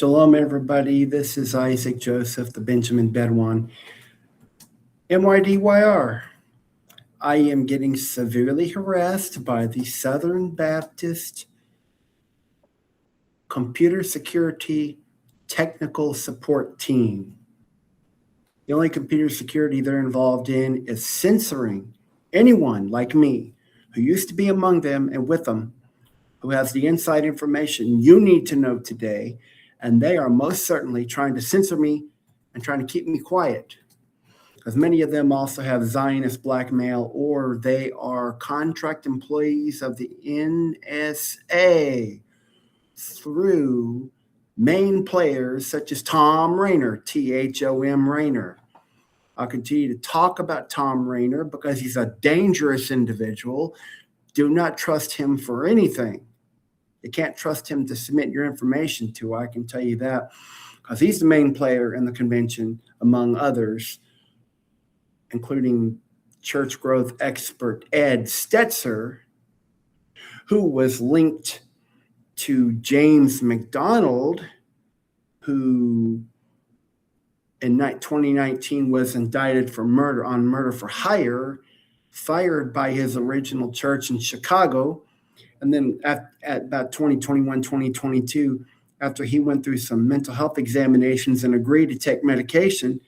Shalom, everybody. This is Isaac Joseph, the Benjamin Bedouin, MYDYR. I am getting severely harassed by the Southern Baptist Computer Security Technical Support Team. The only computer security they're involved in is censoring anyone like me who used to be among them and with them, who has the inside information you need to know today. And they are most certainly trying to censor me and trying to keep me quiet, because many of them also have Zionist blackmail, or they are contract employees of the NSA through main players such as Tom Rainer, Thom Rainer. I'll continue to talk about Tom Rainer because he's a dangerous individual. Do not trust him for anything. You can't trust him to submit your information to, I can tell you that, because he's the main player in the convention, among others, including church growth expert Ed Stetzer, who was linked to James McDonald, who in 2019 was indicted for murder for hire, fired by his original church in Chicago. And then at about 2021, 2022, after he went through some mental health examinations and agreed to take medication,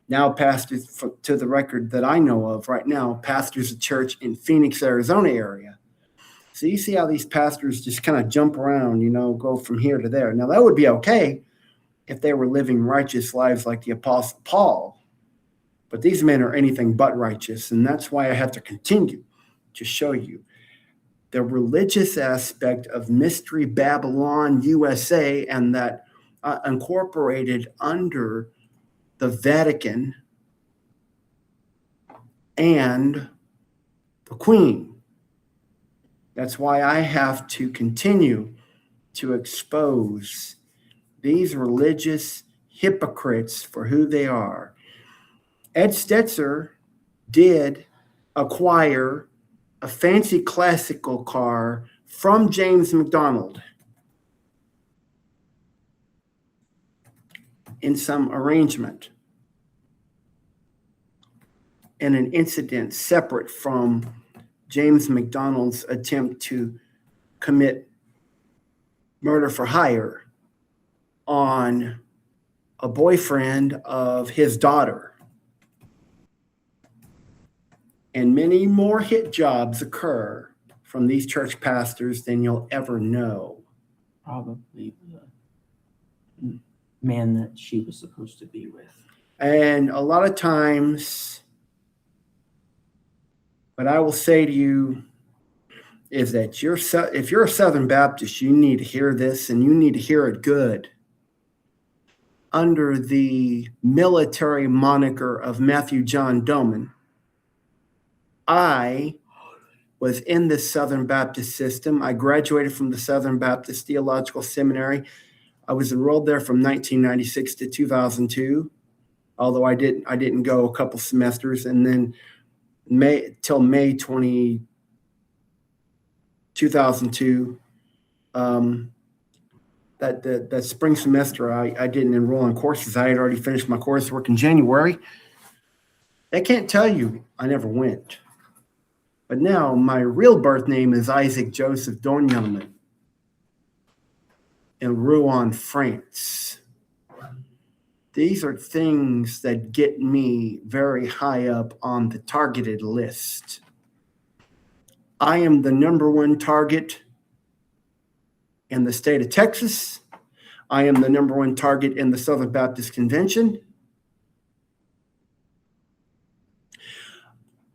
now pastors, to the record that I know of right now, pastors a church in Phoenix, Arizona area. So you see how these pastors just kind of jump around, go from here to there. Now, that would be okay if they were living righteous lives like the Apostle Paul. But these men are anything but righteous, and that's why I have to continue to show you the religious aspect of Mystery Babylon USA, and that incorporated under the Vatican and the Queen. That's why I have to continue to expose these religious hypocrites for who they are. Ed Stetzer did acquire a fancy classical car from James McDonald in some arrangement, in an incident separate from James McDonald's attempt to commit murder for hire on a boyfriend of his daughter. And many more hit jobs occur from these church pastors than you'll ever know. Probably the man that she was supposed to be with. And a lot of times, what I will say to you is that if you're a Southern Baptist, you need to hear this, and you need to hear it good. Under the military moniker of Matthew John Doman, I was in the Southern Baptist system. I graduated from the Southern Baptist Theological Seminary. I was enrolled there from 1996 to 2002, although I didn't go a couple semesters. And then May 2002, that spring semester, I didn't enroll in courses. I had already finished my coursework in January. They can't tell you I never went. But now my real birth name is Isaac Joseph Dornjelman in Rouen, France. These are things that get me very high up on the targeted list. I am the #1 target in the state of Texas. I am the #1 target in the Southern Baptist Convention.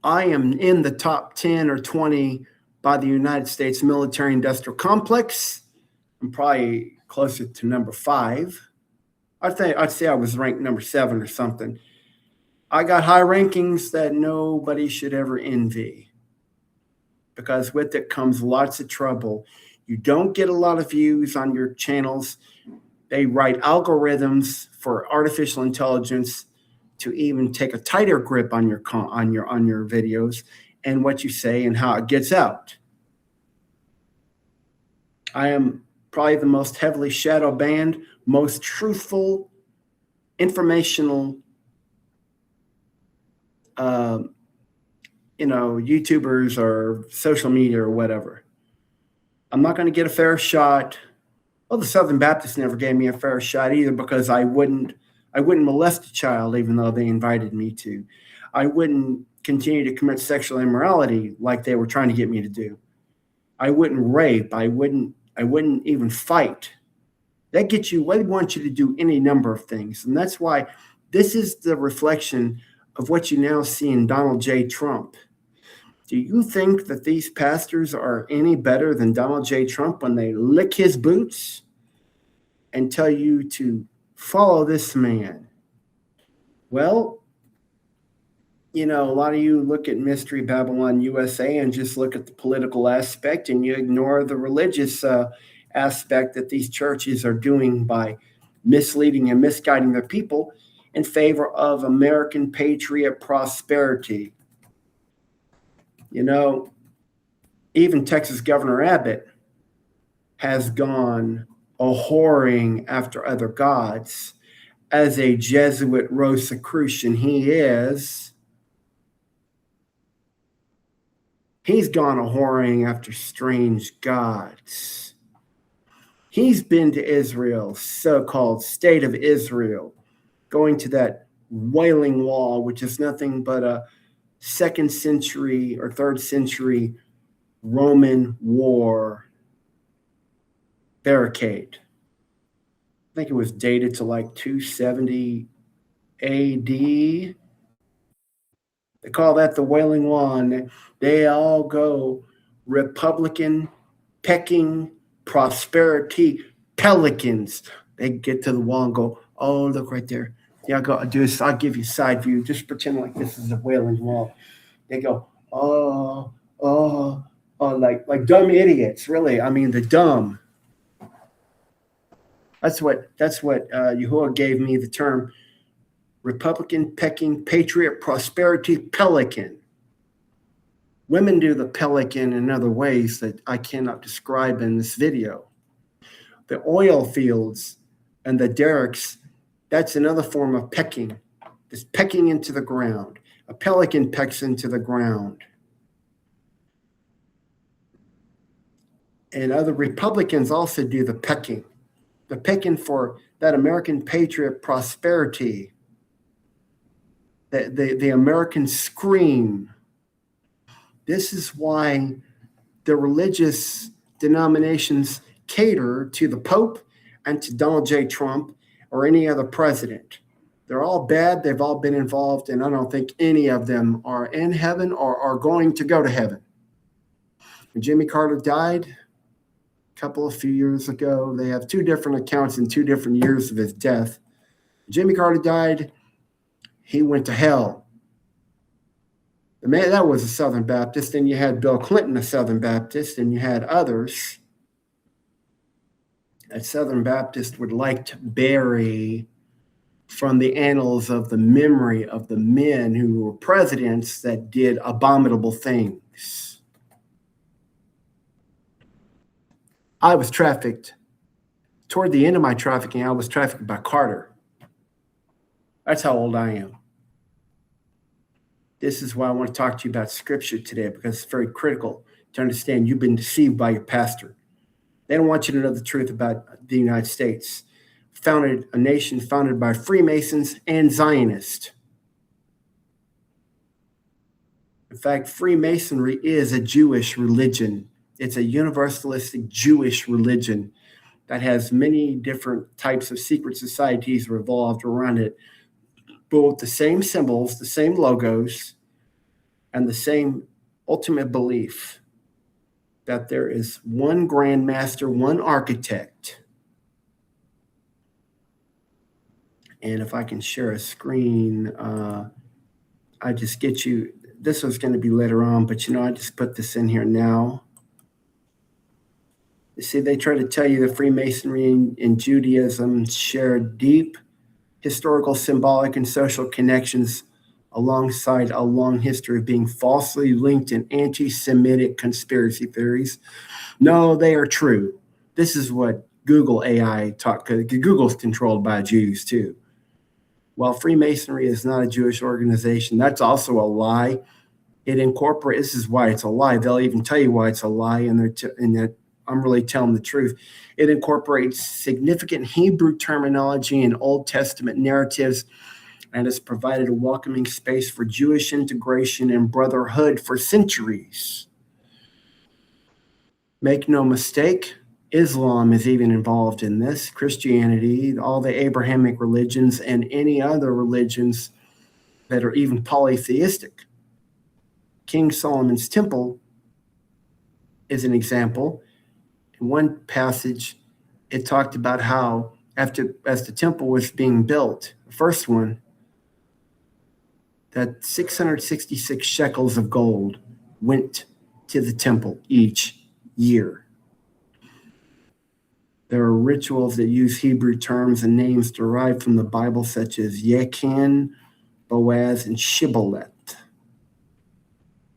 I am in the top 10 or 20 by the United States military-industrial complex. I'm probably closer to #5. I'd say I was ranked #7 or something. I got high rankings that nobody should ever envy, because with it comes lots of trouble. You don't get a lot of views on your channels. They write algorithms for artificial intelligence to even take a tighter grip on your videos and what you say and how it gets out. I am probably the most heavily shadow banned, most truthful, informational, YouTubers or social media or whatever. I'm not going to get a fair shot. Well, the Southern Baptists never gave me a fair shot either, because I wouldn't molest a child even though they invited me to. I wouldn't continue to commit sexual immorality like they were trying to get me to do. I wouldn't rape. I wouldn't even fight. They want you to do any number of things. And that's why this is the reflection of what you now see in Donald J. Trump. Do you think that these pastors are any better than Donald J. Trump when they lick his boots and tell you to follow this man? Well, a lot of you look at Mystery Babylon USA and just look at the political aspect, and you ignore the religious aspect that these churches are doing by misleading and misguiding their people in favor of American patriot prosperity. Even Texas Governor Abbott has gone a-whoring after other gods. As a Jesuit Rosicrucian he is, he's gone a-whoring after strange gods. He's been to Israel, so-called state of Israel, going to that Wailing Wall, which is nothing but a 2nd century or 3rd century Roman war barricade. I think it was dated to like 270 AD. They call that the Wailing Wall, and they all go Republican, pecking, prosperity, pelicans. They get to the wall and go, oh, look right there. Yeah, I'll do this. I'll give you side view. Just pretend like this is a Wailing Wall. They go, oh, like dumb idiots. Really, I mean the dumb. That's what Yahuwah gave me the term Republican, pecking, patriot, prosperity, pelican. Women do the pelican in other ways that I cannot describe in this video. The oil fields and the derricks, that's another form of pecking. It's pecking into the ground. A pelican pecks into the ground. And other Republicans also do the pecking for that American patriot prosperity, the American scream. This is why the religious denominations cater to the Pope and to Donald J. Trump or any other president. They're all bad. They've all been involved, and I don't think any of them are in heaven or are going to go to heaven. When Jimmy Carter died a few years ago, they have 2 different accounts in 2 different years of his death. Jimmy Carter died, he went to hell. The man, that was a Southern Baptist. Then you had Bill Clinton, a Southern Baptist, and you had others. A Southern Baptist would like to bury from the annals of the memory of the men who were presidents that did abominable things. I was trafficked. Toward the end of my trafficking, I was trafficked by Carter. That's how old I am. This is why I want to talk to you about Scripture today, because it's very critical to understand you've been deceived by your pastor. They don't want you to know the truth about the United States. A nation founded by Freemasons and Zionists. In fact, Freemasonry is a Jewish religion. It's a universalistic Jewish religion that has many different types of secret societies revolved around it, but with the same symbols, the same logos, and the same ultimate belief that there is one grand master, one architect. And if I can share a screen, I just get you, this was going to be later on, but I just put this in here now. You see, they try to tell you that Freemasonry and Judaism share deep historical, symbolic, and social connections alongside a long history of being falsely linked in anti-Semitic conspiracy theories. No, they are true. This is what Google AI taught, because Google's controlled by Jews too. While Freemasonry is not a Jewish organization, that's also a lie. It incorporates, this is why it's a lie. They'll even tell you why it's a lie, and that I'm really telling the truth. It incorporates significant Hebrew terminology and Old Testament narratives, and has provided a welcoming space for Jewish integration and brotherhood for centuries. Make no mistake, Islam is even involved in this, Christianity, all the Abrahamic religions, and any other religions that are even polytheistic. King Solomon's temple is an example. In one passage, it talked about how as the temple was being built, the first one, that 666 shekels of gold went to the temple each year. There are rituals that use Hebrew terms and names derived from the Bible, such as Yachin, Boaz, and Shibboleth.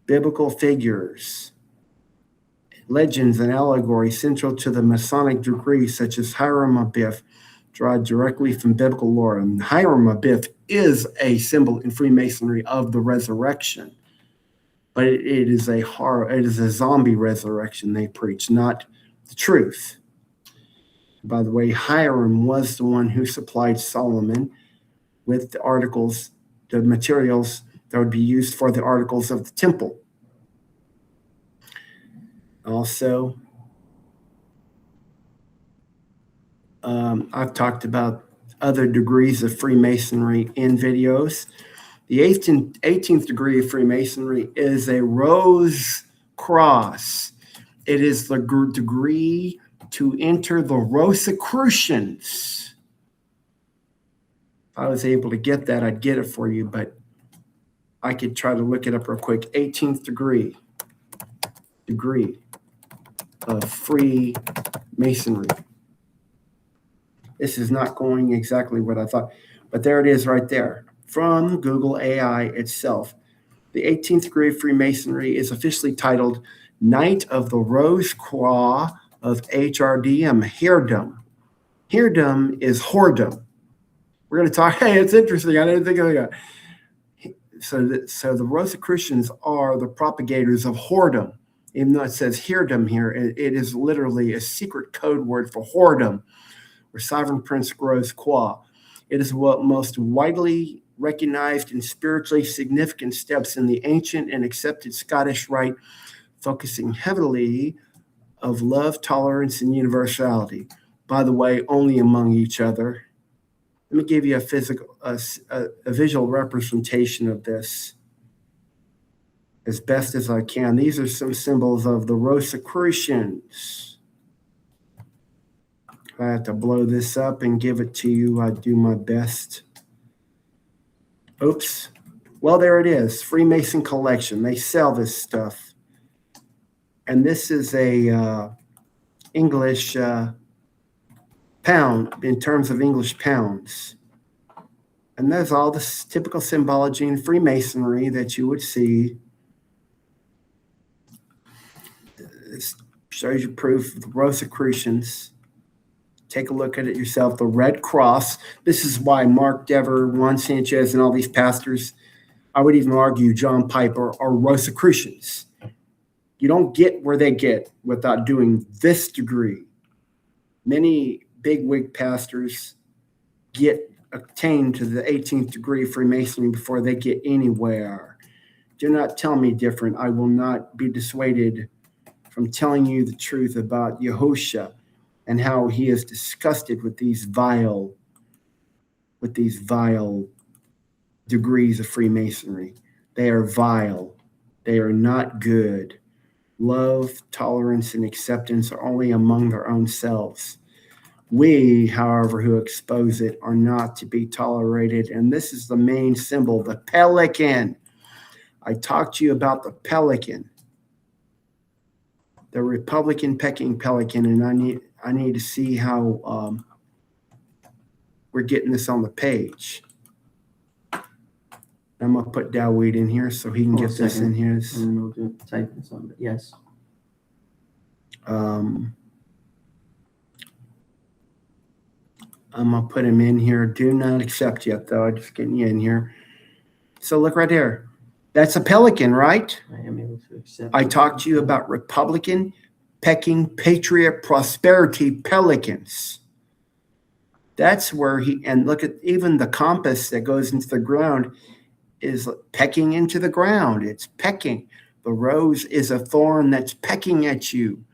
Biblical figures, legends, and allegories central to the Masonic degree, such as Hiram Abiff, draw directly from biblical lore. And Hiram Abiff is a symbol in Freemasonry of the resurrection, but it is a zombie resurrection they preach, not the truth. By the way, Hiram was the one who supplied Solomon with the articles, the materials that would be used for the articles of the temple. Also, I've talked about other degrees of Freemasonry in videos. The 18th degree of Freemasonry is a rose cross. It is the degree to enter the Rosicrucians. If I was able to get that, I'd get it for you, but I could try to look it up real quick. 18th degree of Freemasonry. This is not going exactly what I thought, but there it is right there from Google AI itself. The 18th degree of Freemasonry is officially titled Knight of the Rose Croix of HRDM, Heirdom. Heirdom is whoredom. We're going to talk, hey, it's interesting. I didn't think of that. So the Rosicrucians are the propagators of whoredom. Even though it says heirdom here, it is literally a secret code word for whoredom, or Sovereign Prince Rose Croix. It is what most widely recognized and spiritually significant steps in the ancient and accepted Scottish rite, focusing heavily of love, tolerance, and universality. By the way, only among each other. Let me give you a visual representation of this as best as I can. These are some symbols of the Rosicrucians. If I have to blow this up and give it to you, I do my best. Oops. Well, there it is. Freemason collection. They sell this stuff. And this is a English pound in terms of English pounds. And there's all this typical symbology in Freemasonry that you would see. This shows you proof of the Rosicrucians. Take a look at it yourself. The Red Cross. This is why Mark Dever, Juan Sanchez, and all these pastors, I would even argue John Piper, are Rosicrucians. You don't get where they get without doing this degree. Many bigwig pastors attain to the 18th degree of Freemasonry before they get anywhere. Do not tell me different. I will not be dissuaded from telling you the truth about Yahusha and how he is disgusted with these vile degrees of Freemasonry. They are vile. They are not good. Love, tolerance, and acceptance are only among their own selves. We, however, who expose it are not to be tolerated. And this is the main symbol, the pelican. I talked to you about the pelican, the Republican pecking pelican, and I need to see how we're getting this on the page. I'm going to put Dawid in here so he can get this in his. And then we'll type this on. Yes. I'm going to put him in here. Do not accept yet, though. I'm just getting you in here. So look right there. That's a pelican, right? I am able to accept. I talked to you about Republican, pecking, patriot, prosperity pelicans. That's where and look at even the compass that goes into the ground is pecking into the ground. It's pecking. The rose is a thorn that's pecking at you.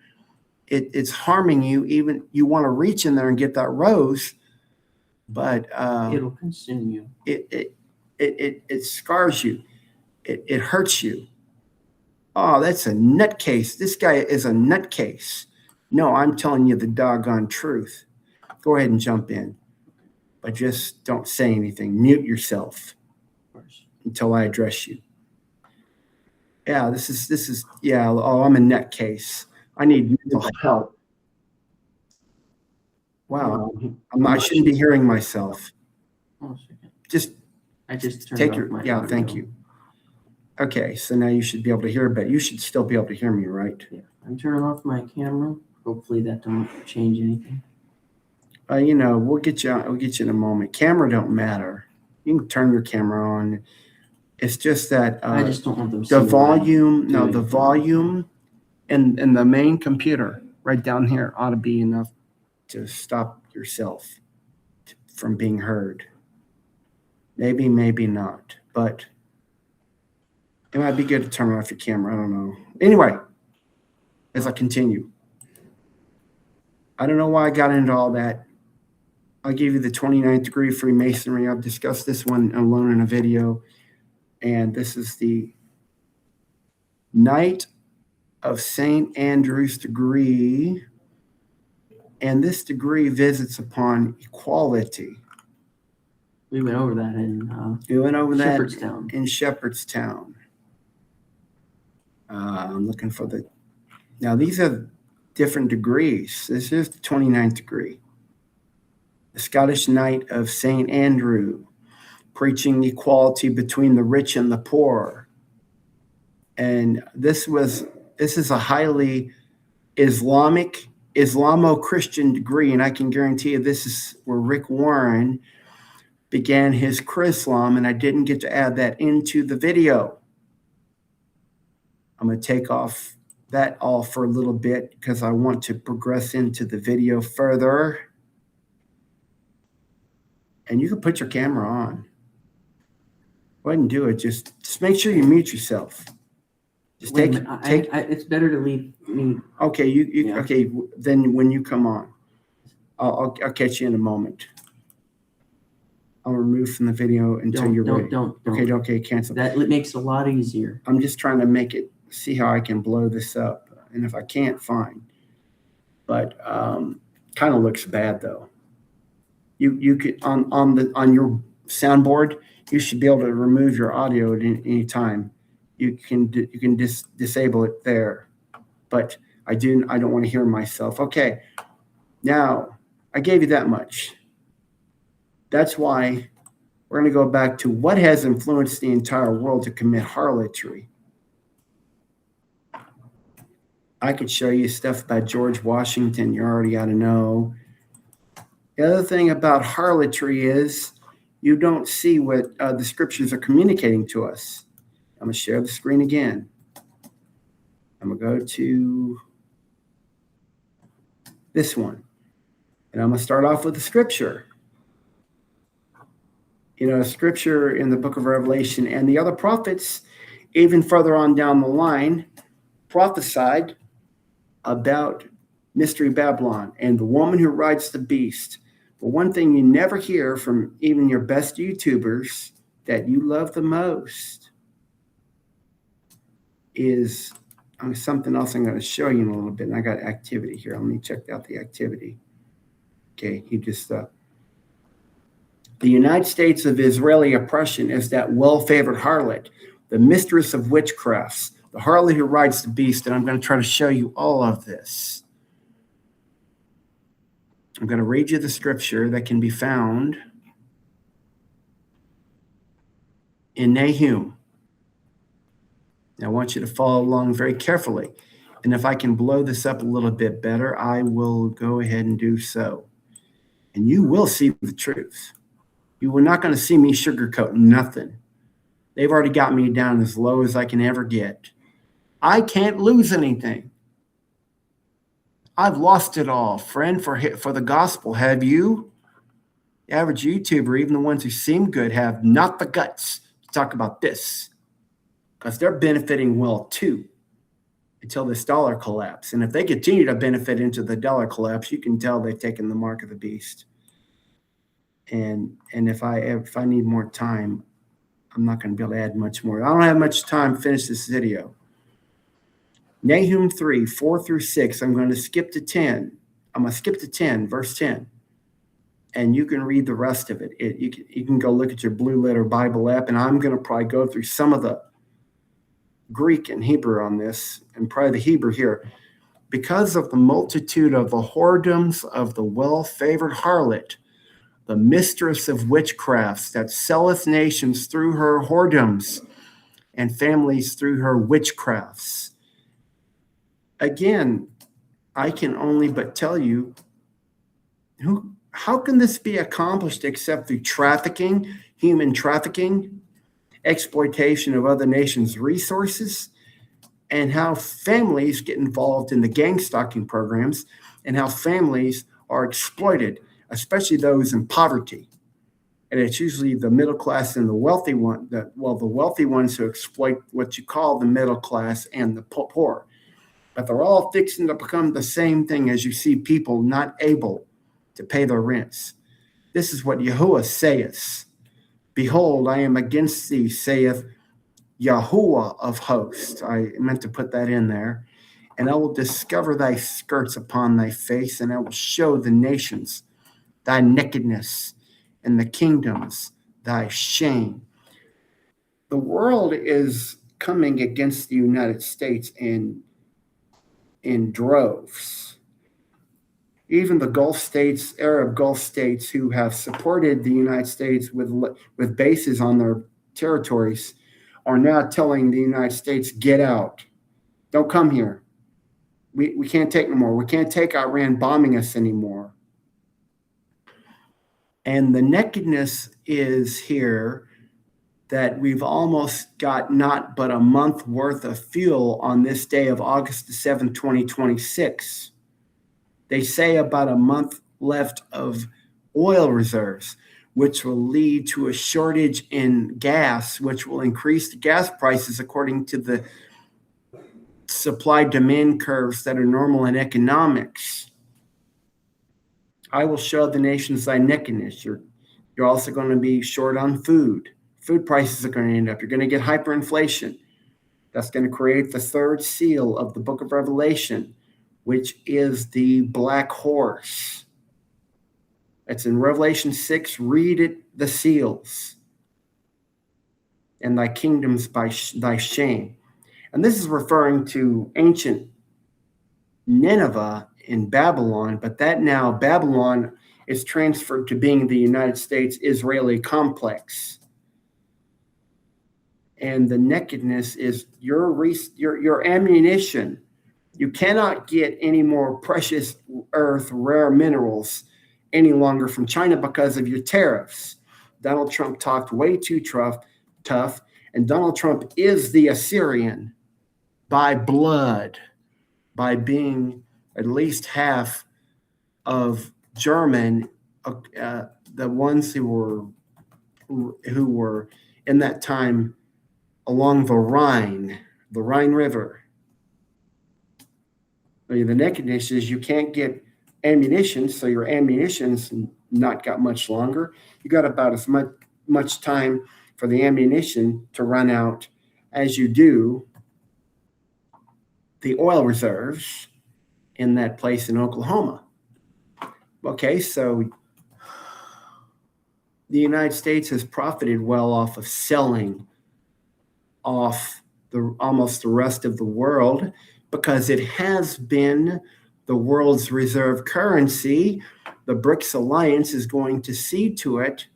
It's harming you. Even you want to reach in there and get that rose, but It'll consume you. It scars you. It hurts you. Oh, that's a nutcase. This guy is a nutcase. No, I'm telling you the doggone truth. Go ahead and jump in, but just don't say anything. Mute yourself until I address you. Yeah, this is yeah. Oh, I'm a nutcase. I need mental help. Wow, I shouldn't be hearing myself. Hold on a second. I just turned take off your my yeah. audio. Thank you. Okay, so now you should be able to hear, but you should still be able to hear me, right? Yeah, I'm turning off my camera. Hopefully that don't change anything. We'll get you. We'll get you in a moment. Camera don't matter. You can turn your camera on. It's just that I just don't want them. the volume. No, doing the it. volume, and the main computer right down here ought to be enough to stop yourself from being heard. Maybe, maybe not, but it might be good to turn off your camera. I don't know. Anyway, as I continue, I don't know why I got into all that. I gave you the 29th degree Freemasonry. I've discussed this one alone in a video. And this is the Knight of St. Andrew's degree. And this degree visits upon equality. We went over that in in Shepherdstown. I'm looking for now these are different degrees. This is the 29th degree. The Scottish Knight of St. Andrew, preaching equality between the rich and the poor. And this is a highly Islamo-Christian degree, and I can guarantee you this is where Rick Warren began his Chrislam, and I didn't get to add that into the video. I'm going to take off that all for a little bit because I want to progress into the video further. And you can put your camera on. Go ahead and do it. Just make sure you mute yourself. Just take. It's better to leave me. Okay, you okay? Then when you come on, I'll catch you in a moment. I'll remove from the video until you're ready. Don't. Okay, cancel. That makes it a lot easier. I'm just trying to see how I can blow this up, and if I can't, fine. But kind of looks bad though. You could on your soundboard, you should be able to remove your audio at any time. You can disable it there, but I don't want to hear myself. Okay, now I gave you that much. That's why we're going to go back to what has influenced the entire world to commit harlotry. I could show you stuff about George Washington you already ought to know. The other thing about harlotry is you don't see what the scriptures are communicating to us. I'm going to share the screen again. I'm going to go to this one. And I'm going to start off with the scripture. Scripture in the book of Revelation and the other prophets, even further on down the line, prophesied about Mystery Babylon and the woman who rides the beast. But one thing you never hear from even your best YouTubers that you love the most is something else I'm going to show you in a little bit. And I got activity here. Let me check out the activity. Okay, the United States of Israeli oppression is that well-favored harlot, the mistress of witchcrafts, the harlot who rides the beast. And I'm going to try to show you all of this. I'm going to read you the scripture that can be found in Nahum. Now, I want you to follow along very carefully. And if I can blow this up a little bit better, I will go ahead and do so. and you will see the truth. You are not going to see me sugarcoat nothing. They've already got me down as low as I can ever get. I can't lose anything. I've lost it all, friend, for the gospel. Have you? The average YouTuber, even the ones who seem good, have not the guts to talk about this, because they're benefiting well too until this dollar collapse. And if they continue to benefit into the dollar collapse, you can tell they've taken the mark of the beast. And if I need more time, I'm not going to be able to add much more. I don't have much time to finish this video. Nahum 3, 4 through 6. I'm going to skip to 10. I'm going to skip to 10, verse 10. And you can read the rest of it. You can go look at your Blue Letter Bible app, and I'm going to probably go through some of the Greek and Hebrew on this, and probably the Hebrew here. Because of the multitude of the whoredoms of the well-favored harlot, the mistress of witchcrafts, that selleth nations through her whoredoms and families through her witchcrafts. Again, I can only but tell you, how can this be accomplished except through trafficking, human trafficking, exploitation of other nations' resources, and how families get involved in the gang stalking programs, and how families are exploited, especially those in poverty. And it's usually the middle class and the wealthy one, the wealthy ones who exploit what you call the middle class and the poor. But they're all fixing to become the same thing as you see people not able to pay their rents. This is what Yahuwah saith. Behold, I am against thee, saith Yahuwah of hosts. I meant to put that in there. And I will discover thy skirts upon thy face, and I will show the nations thy nakedness, and the kingdoms thy shame. The world is coming against the United States in droves. Even the Gulf states, Arab Gulf states, who have supported the United States with bases on their territories, are now telling the United States, get out. Don't come here. We can't take no more. We can't take Iran bombing us anymore. And the nakedness is here that we've almost got not but a month worth of fuel on this day of August the 7th, 2026. They say about a month left of oil reserves, which will lead to a shortage in gas, which will increase the gas prices according to the supply-demand curves that are normal in economics. I will show the nations thy nakedness. You're also going to be short on food. Food prices are going to end up. You're going to get hyperinflation. That's going to create the third seal of the book of Revelation, which is the black horse. It's in Revelation 6. Read it, the seals. And thy kingdoms by thy shame. And this is referring to ancient Nineveh in Babylon, but that now Babylon is transferred to being the United States Israeli complex. And the nakedness is your ammunition. You cannot get any more precious earth, rare minerals any longer from China because of your tariffs. Donald Trump talked way too tough, and Donald Trump is the Assyrian by blood, by being at least half of German, the ones who were in that time along the Rhine River. The nakedness is you can't get ammunition, so your ammunition's not got much longer. You got about as much time for the ammunition to run out as you do the oil reserves in that place in Oklahoma. Okay, so the United States has profited well off of selling off almost the rest of the world because it has been the world's reserve currency. The BRICS alliance is going to see to it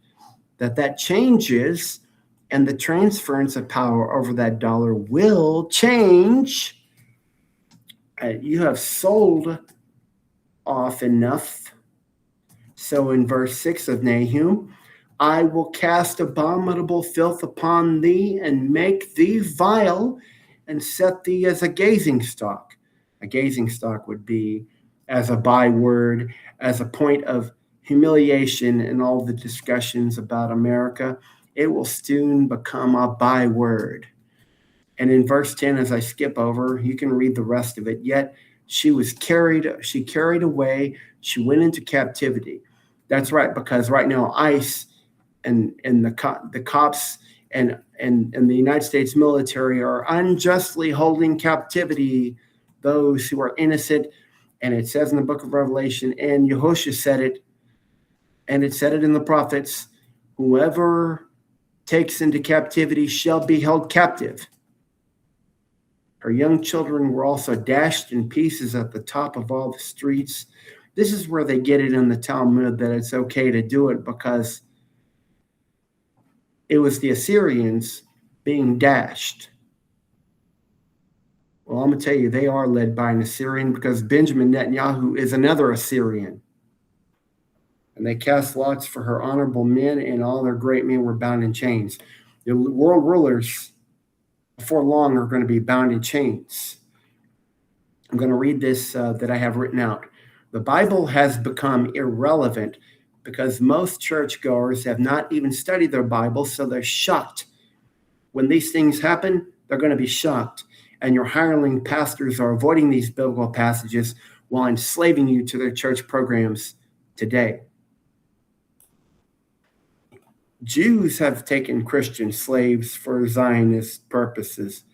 that changes, and the transference of power over that dollar will change. You have sold off enough So in verse 6 of Nahum, I will cast abominable filth upon thee and make thee vile and set thee as a gazing stock. A gazing stock would be as a byword, as a point of humiliation in all the discussions about America. It will soon become a byword. And in verse 10, as I skip over, you can read the rest of it. Yet she carried away, she went into captivity. That's right, because right now ICE and the cops and the United States military are unjustly holding captivity those who are innocent. And it says in the book of Revelation, and Yehoshua said it, and it said it in the prophets, whoever takes into captivity shall be held captive. Her young children were also dashed in pieces at the top of all the streets. This is where they get it in the Talmud that it's okay to do it because it was the Assyrians being dashed. Well, I'm going to tell you, they are led by an Assyrian because Benjamin Netanyahu is another Assyrian. And they cast lots for her honorable men, and all their great men were bound in chains. The world rulers, before long, are going to be bound in chains. I'm going to read this that I have written out. The Bible has become irrelevant because most churchgoers have not even studied their Bible, so they're shocked. When these things happen, they're going to be shocked. And your hireling pastors are avoiding these biblical passages while enslaving you to their church programs today. Jews have taken Christian slaves for Zionist purposes.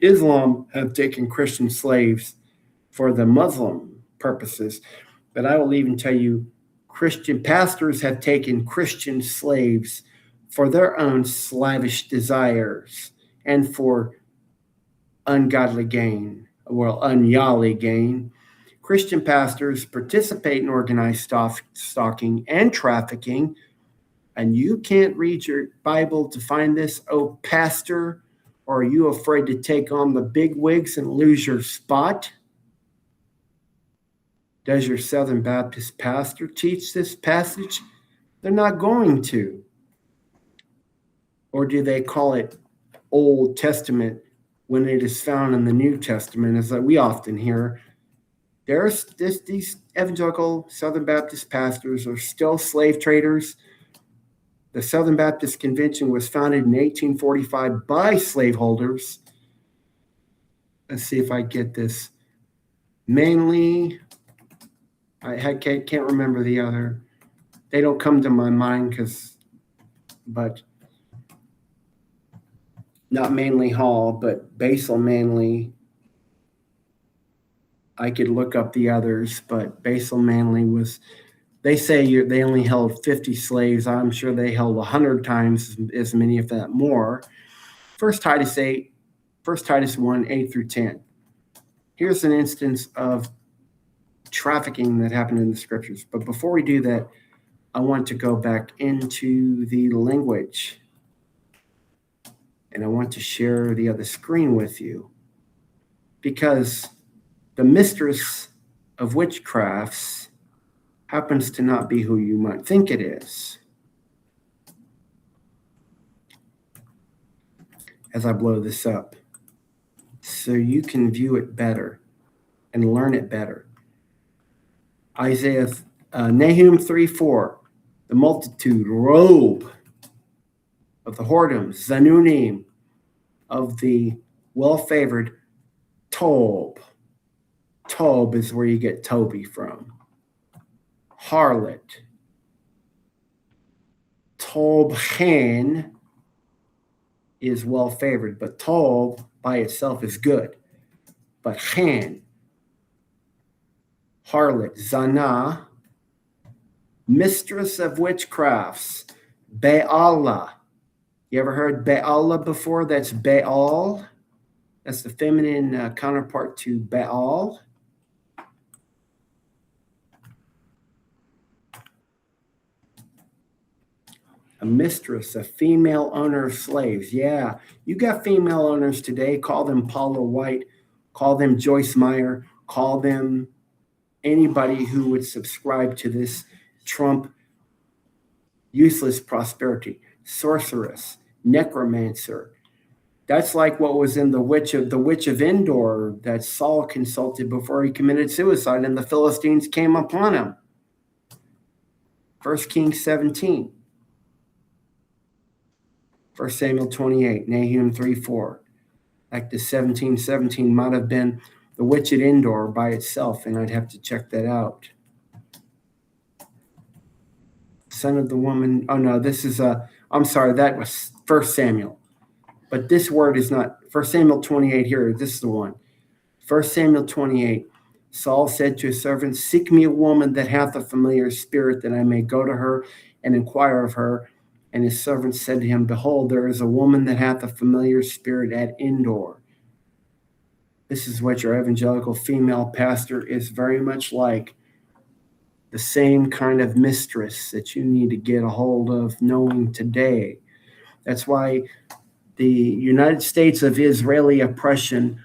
Islam have taken Christian slaves for the Muslim purposes. But I will even tell you, Christian pastors have taken Christian slaves for their own slavish desires and for ungodly gain, unyali gain. Christian pastors participate in organized stalking and trafficking, and you can't read your Bible to find this, oh pastor, or are you afraid to take on the big wigs and lose your spot? Does your Southern Baptist pastor teach this passage? They're not going to. Or do they call it Old Testament when it is found in the New Testament, as we often hear? These evangelical Southern Baptist pastors are still slave traders. The Southern Baptist Convention was founded in 1845 by slaveholders. Let's see if I get this. Mainly, I can't remember the other. They don't come to my mind but not Manly Hall, but Basil Manly. I could look up the others, but Basil Manly was, they say they only held 50 slaves. I'm sure they held 100 times as many, if not more. 1 Titus 1, 8 through 10. Here's an instance of trafficking that happened in the scriptures. But before we do that, I want to go back into the language. And I want to share the other screen with you. Because the Mistress of Witchcrafts happens to not be who you might think it is. As I blow this up, so you can view it better and learn it better. Nahum 3:4, the multitude robe of the whoredoms, zanunim, of the well-favored, Tob. Tob is where you get Toby from. Harlot. Tob Chen is well-favored, but Tob by itself is good. But Chen, harlot, Zana, Mistress of Witchcrafts, Baala. You ever heard Baala before? That's Baal. That's the feminine counterpart to Baal. A mistress, a female owner of slaves. Yeah, you got female owners today. Call them Paula White. Call them Joyce Meyer. Call them anybody who would subscribe to this trump useless prosperity. Sorceress, necromancer. That's like what was in the witch of Endor that Saul consulted before he committed suicide, and the Philistines came upon him. 1 Kings 17. 1 Samuel 28, Nahum 3:4. Like the 1717 might have been the witch at Endor by itself, and I'd have to check that out. Son of the woman. Oh no, this is I'm sorry, that was 1 Samuel. But this word is not 1 Samuel 28 here. This is the one. 1 Samuel 28. Saul said to his servants, "Seek me a woman that hath a familiar spirit, that I may go to her and inquire of her." And his servants said to him, "Behold, there is a woman that hath a familiar spirit at Endor." This is what your evangelical female pastor is very much like. The same kind of mistress that you need to get a hold of knowing today. That's why the United States of Israeli oppression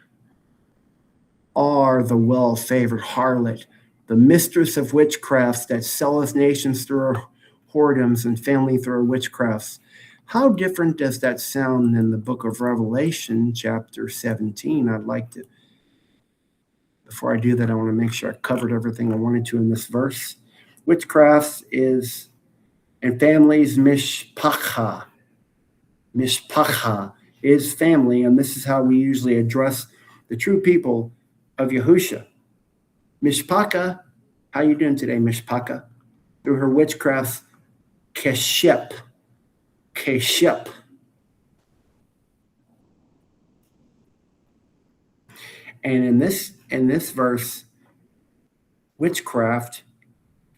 are the well-favored harlot, the mistress of witchcrafts that selleth nations through her whoredoms and family through her witchcrafts. How different does that sound in the book of Revelation, chapter 17? I'd like to, before I do that, I want to make sure I covered everything I wanted to in this verse. Witchcrafts is, and families, mishpacha. Mishpacha is family, and this is how we usually address the true people of Yahusha. Mishpacha, how you doing today, Mishpacha? Through her witchcrafts, keshep. And in this verse, witchcraft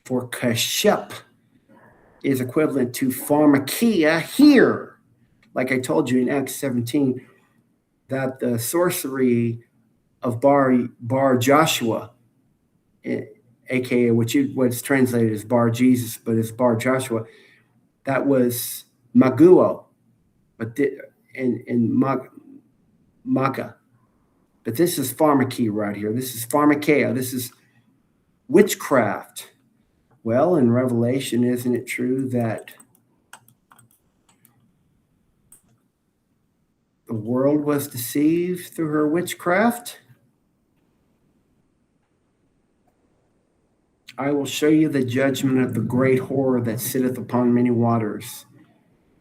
for keshep is equivalent to pharmakia here. Like I told you in Acts 17, that the sorcery of Bar Joshua, aka what's translated as Bar Jesus, but is Bar Joshua, that was maguo, but in maga. But this is pharmakia right here. This is pharmakia. This is witchcraft. Well, in Revelation, isn't it true that the world was deceived through her witchcraft? I will show you the judgment of the great whore that sitteth upon many waters,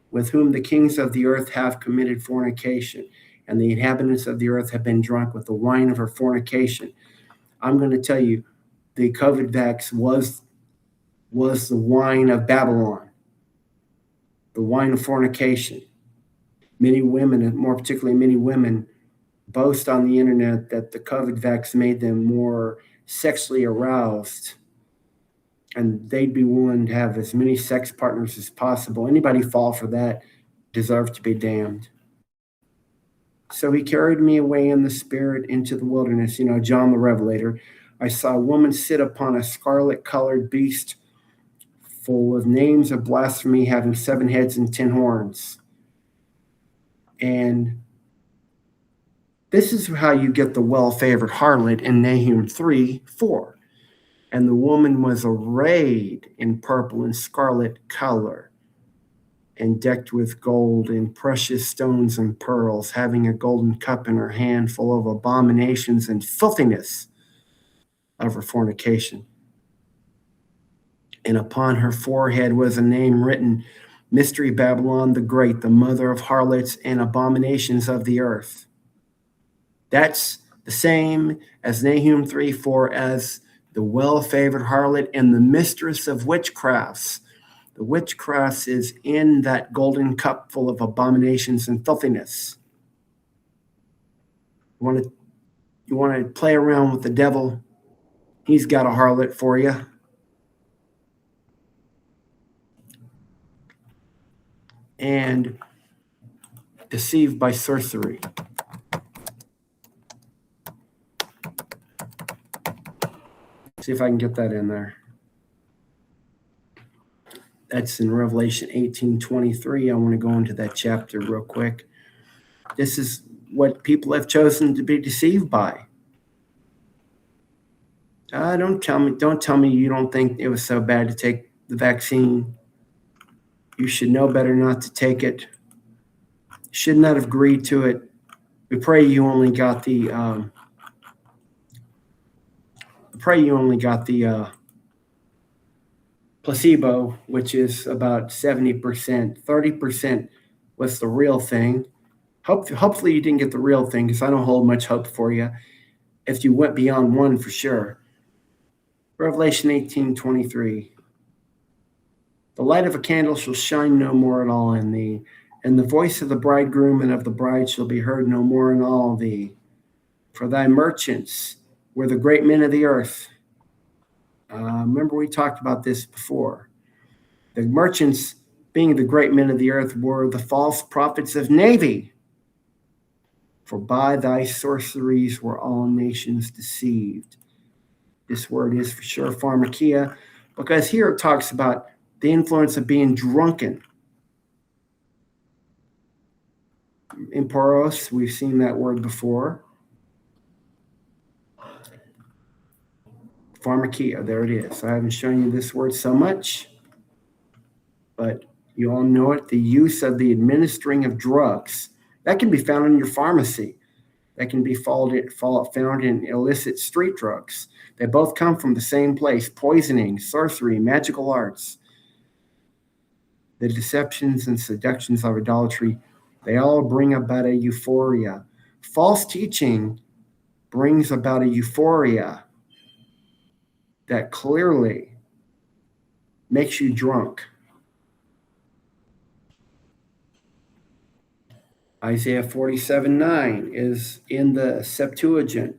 with whom the kings of the earth have committed fornication, and the inhabitants of the earth have been drunk with the wine of her fornication. I'm going to tell you, the COVID vax was the wine of Babylon, the wine of fornication. Many women, and more particularly many women, boast on the internet that the COVID vax made them more sexually aroused, and they'd be willing to have as many sex partners as possible. Anybody fall for that deserves to be damned. So he carried me away in the spirit into the wilderness. John the Revelator. I saw a woman sit upon a scarlet-colored beast full of names of blasphemy, having 7 heads and 10 horns. And this is how you get the well-favored harlot in Nahum 3:4. And the woman was arrayed in purple and scarlet color, and decked with gold and precious stones and pearls, having a golden cup in her hand full of abominations and filthiness of her fornication. And upon her forehead was a name written, Mystery Babylon the Great, the mother of harlots and abominations of the earth. That's the same as Nahum 3:4 as the well-favored harlot and the mistress of witchcrafts. The witchcrafts is in that golden cup full of abominations and filthiness. You want to play around with the devil? He's got a harlot for you. And deceived by sorcery. See if I can get that in there. That's in Revelation 18:23. I want to go into that chapter real quick. This is what people have chosen to be deceived by. Don't tell me you don't think it was so bad to take the vaccine. You should know better not to take it. Should not have agreed to it. We pray you only got the placebo, which is about 70%. 30% was the real thing. Hopefully you didn't get the real thing, because I don't hold much hope for you if you went beyond one for sure. Revelation 18:23. The light of a candle shall shine no more at all in thee, and the voice of the bridegroom and of the bride shall be heard no more in all thee. For thy merchants were the great men of the earth. Remember we talked about this before. The merchants, being the great men of the earth, were the false prophets of Navy. For by thy sorceries were all nations deceived. This word is for sure pharmakia, because here it talks about the influence of being drunken. Emporos, we've seen that word before. Pharmakia, there it is. I haven't shown you this word so much, but you all know it. The use of the administering of drugs. That can be found in your pharmacy. That can be found in illicit street drugs. They both come from the same place: poisoning, sorcery, magical arts. The deceptions and seductions of idolatry, they all bring about a euphoria. False teaching brings about a euphoria that clearly makes you drunk. Isaiah 47:9 is in the Septuagint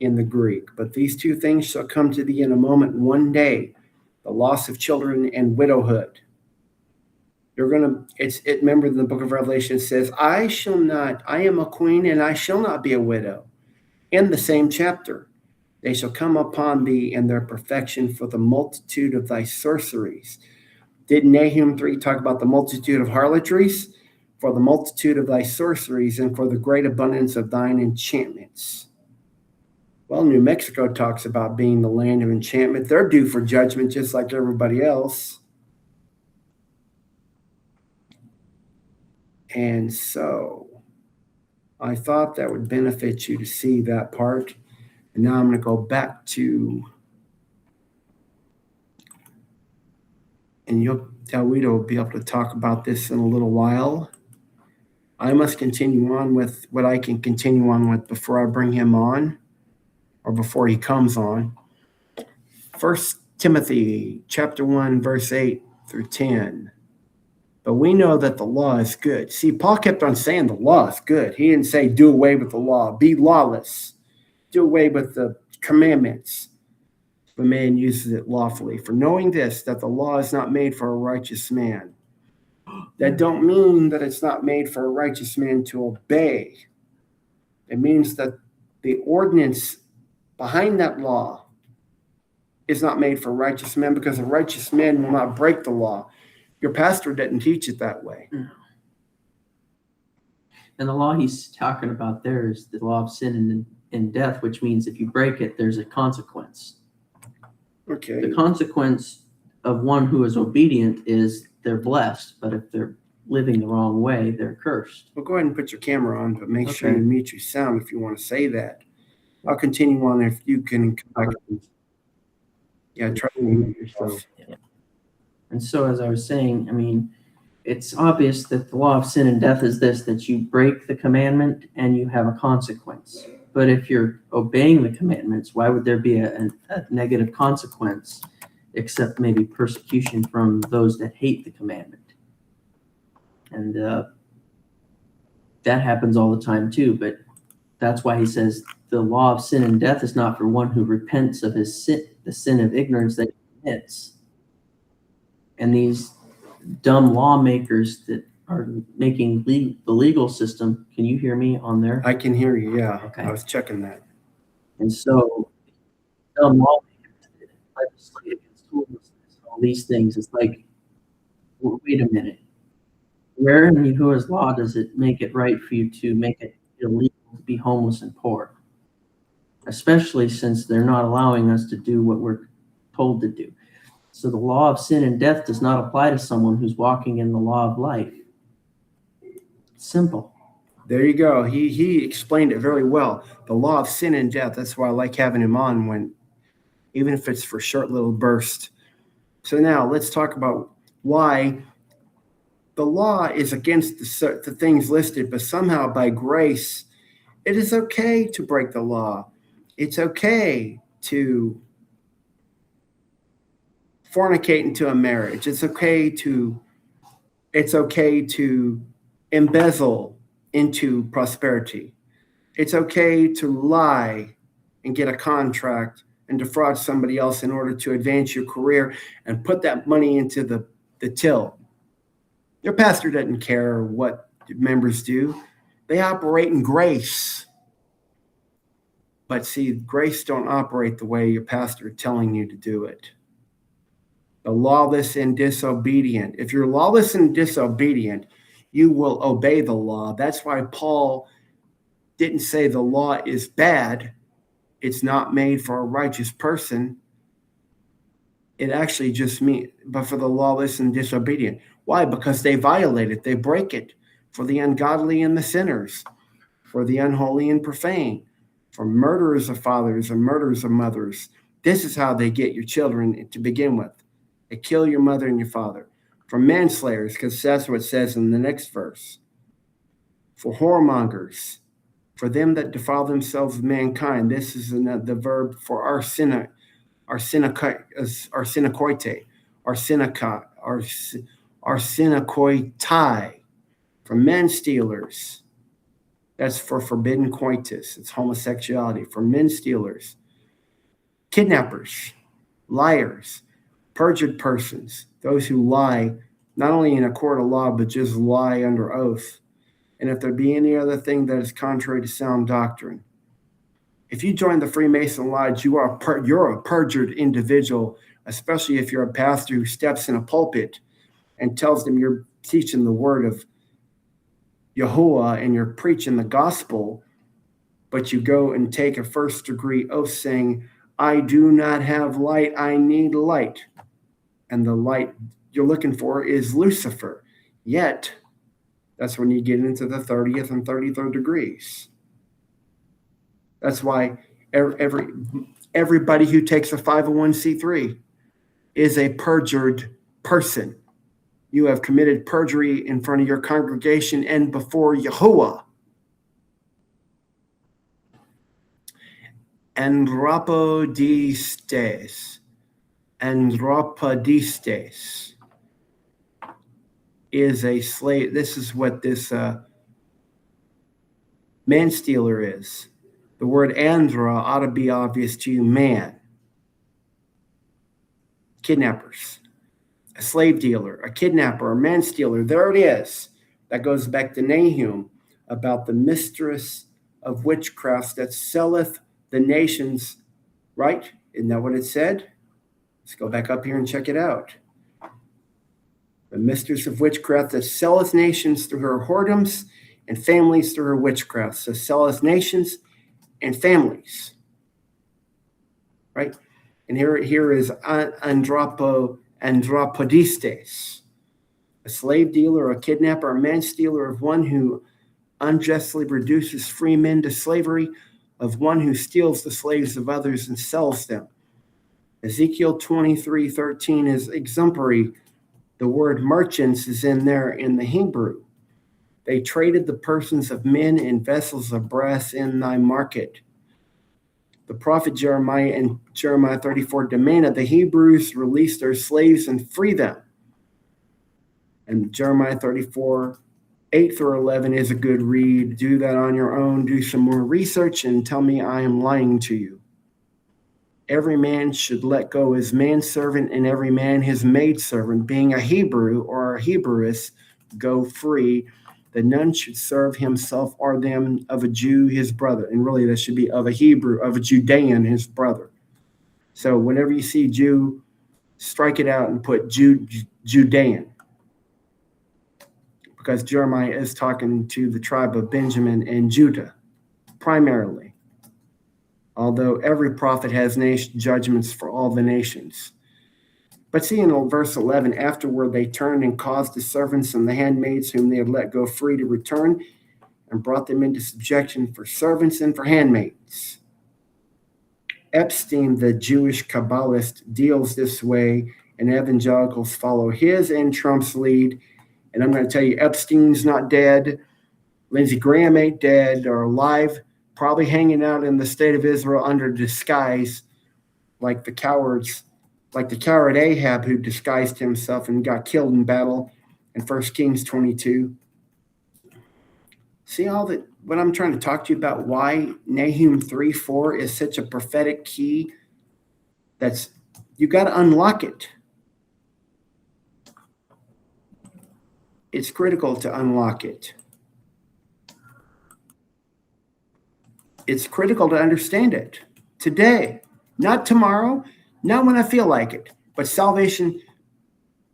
in the Greek. But these two things shall come to thee in a moment, one day: the loss of children and widowhood. Remember in the book of Revelation it says, I am a queen and I shall not be a widow. In the same chapter, they shall come upon thee in their perfection for the multitude of thy sorceries. Did Nahum 3 talk about the multitude of harlotries? For the multitude of thy sorceries and for the great abundance of thine enchantments. Well, New Mexico talks about being the land of enchantment. They're due for judgment just like everybody else. And so I thought that would benefit you to see that part. And now I'm going to go back to, and Delwita will be able to talk about this in a little while. I must continue on with what I can continue on with before I bring him on, or before he comes on. 1 Timothy chapter 1, verse 8 through 10. But we know that the law is good. See, Paul kept on saying the law is good. He didn't say do away with the law. Be lawless. Do away with the commandments. But man uses it lawfully. For knowing this, that the law is not made for a righteous man. That don't mean that it's not made for a righteous man to obey. It means that the ordinance behind that law is not made for righteous men, because a righteous man will not break the law. Your pastor didn't teach it that way. And the law he's talking about there is the law of sin and death, which means if you break it, there's a consequence. Okay. The consequence of one who is obedient is they're blessed, but if they're living the wrong way, they're cursed. Well, go ahead and put your camera on, but make sure Okay. you mute your sound if you want to say that. I'll continue on if you can come back. Yeah, try to mute yourself. And so, as I was saying, I mean, it's obvious that the law of sin and death is this, that you break the commandment and you have a consequence. But if you're obeying the commandments, why would there be a negative consequence, except maybe persecution from those that hate the commandment? And that happens all the time too. But that's why he says the law of sin and death is not for one who repents of his sin, the sin of ignorance that he commits. And these dumb lawmakers that are making the legal system, can you hear me on there? I can hear you, yeah. Okay. I was checking that. And so dumb lawmakers that legislate against homelessness, all these things, it's like, well, wait a minute. Where in Yahuwah's law does it make it right for you to make it illegal to be homeless and poor? Especially since they're not allowing us to do what we're told to do. So the law of sin and death does not apply to someone who's walking in the law of life. Simple. There you go. He explained it very well. The law of sin and death. That's why I like having him on, when, even if it's for short little bursts. So now let's talk about why the law is against the things listed, but somehow by grace, it is okay to break the law. It's okay to fornicate into a marriage. It's okay to embezzle into prosperity. It's okay to lie and get a contract and defraud somebody else in order to advance your career and put that money into the till. Your pastor doesn't care what members do. They operate in grace. But see, grace don't operate the way your pastor is telling you to do it. The lawless and disobedient. If you're lawless and disobedient, you will obey the law. That's why Paul didn't say the law is bad. It's not made for a righteous person. It actually just means, but for the lawless and disobedient. Why? Because they violate it. They break it. For the ungodly and the sinners. For the unholy and profane. For murderers of fathers and murderers of mothers. This is how they get your children to begin with. They kill your mother and your father. For manslayers, because that's what it says in the next verse. For whoremongers. For them that defile themselves with mankind. This is the verb for arsenicoite, arsenicoitai. For men stealers. That's for forbidden coitus. It's homosexuality. For men stealers. Kidnappers. Liars. Perjured persons. Those who lie, not only in a court of law, but just lie under oath. And if there be any other thing that is contrary to sound doctrine. If you join the Freemason Lodge, you're a perjured individual, especially if you're a pastor who steps in a pulpit and tells them you're teaching the word of Yahuwah and you're preaching the gospel, but you go and take a first-degree oath saying, I do not have light, I need light. And the light you're looking for is Lucifer. Yet, that's when you get into the 30th and 33rd degrees. That's why everybody who takes a 501c3 is a perjured person. You have committed perjury in front of your congregation and before Yahuwah. Andropodistes is a slave. This is what this man stealer is. The word andra ought to be obvious to you, man. Kidnappers, a slave dealer, a kidnapper, a man stealer. There it is. That goes back to Nahum about the mistress of witchcrafts that selleth the nations, right? Isn't that what it said? Let's go back up here and check it out. The mistress of witchcraft that selleth nations through her whoredoms and families through her witchcraft. So selleth nations and families, right? And here is andropodistes, a slave dealer, a kidnapper, a man stealer, of one who unjustly reduces free men to slavery, of one who steals the slaves of others and sells them. Ezekiel 23:13 is exemplary. The word merchants is in there in the Hebrew. They traded the persons of men in vessels of brass in thy market. The prophet Jeremiah in Jeremiah 34 demanded the Hebrews release their slaves and free them. And Jeremiah 34, 8 through 11 is a good read. Do that on your own. Do some more research and tell me I am lying to you. Every man should let go his manservant and every man his maidservant, being a Hebrew or a Hebrewess, go free. That none should serve himself or them of a Jew, his brother. And really, that should be of a Hebrew, of a Judean, his brother. So whenever you see Jew, strike it out and put Judean. Because Jeremiah is talking to the tribe of Benjamin and Judah, primarily. Although every prophet has judgments for all the nations. But see in verse 11, afterward they turned and caused the servants and the handmaids whom they had let go free to return and brought them into subjection for servants and for handmaids. Epstein, the Jewish Kabbalist, deals this way, and evangelicals follow his and Trump's lead. And I'm going to tell you, Epstein's not dead. Lindsey Graham ain't dead or alive, probably hanging out in the state of Israel under disguise, like the cowards, like the coward Ahab who disguised himself and got killed in battle in 1 Kings 22. See all that, what I'm trying to talk to you about, why Nahum 3:4 is such a prophetic key. That's, you got to unlock it. It's critical to unlock it. It's critical to understand it today, not tomorrow, not when I feel like it, but salvation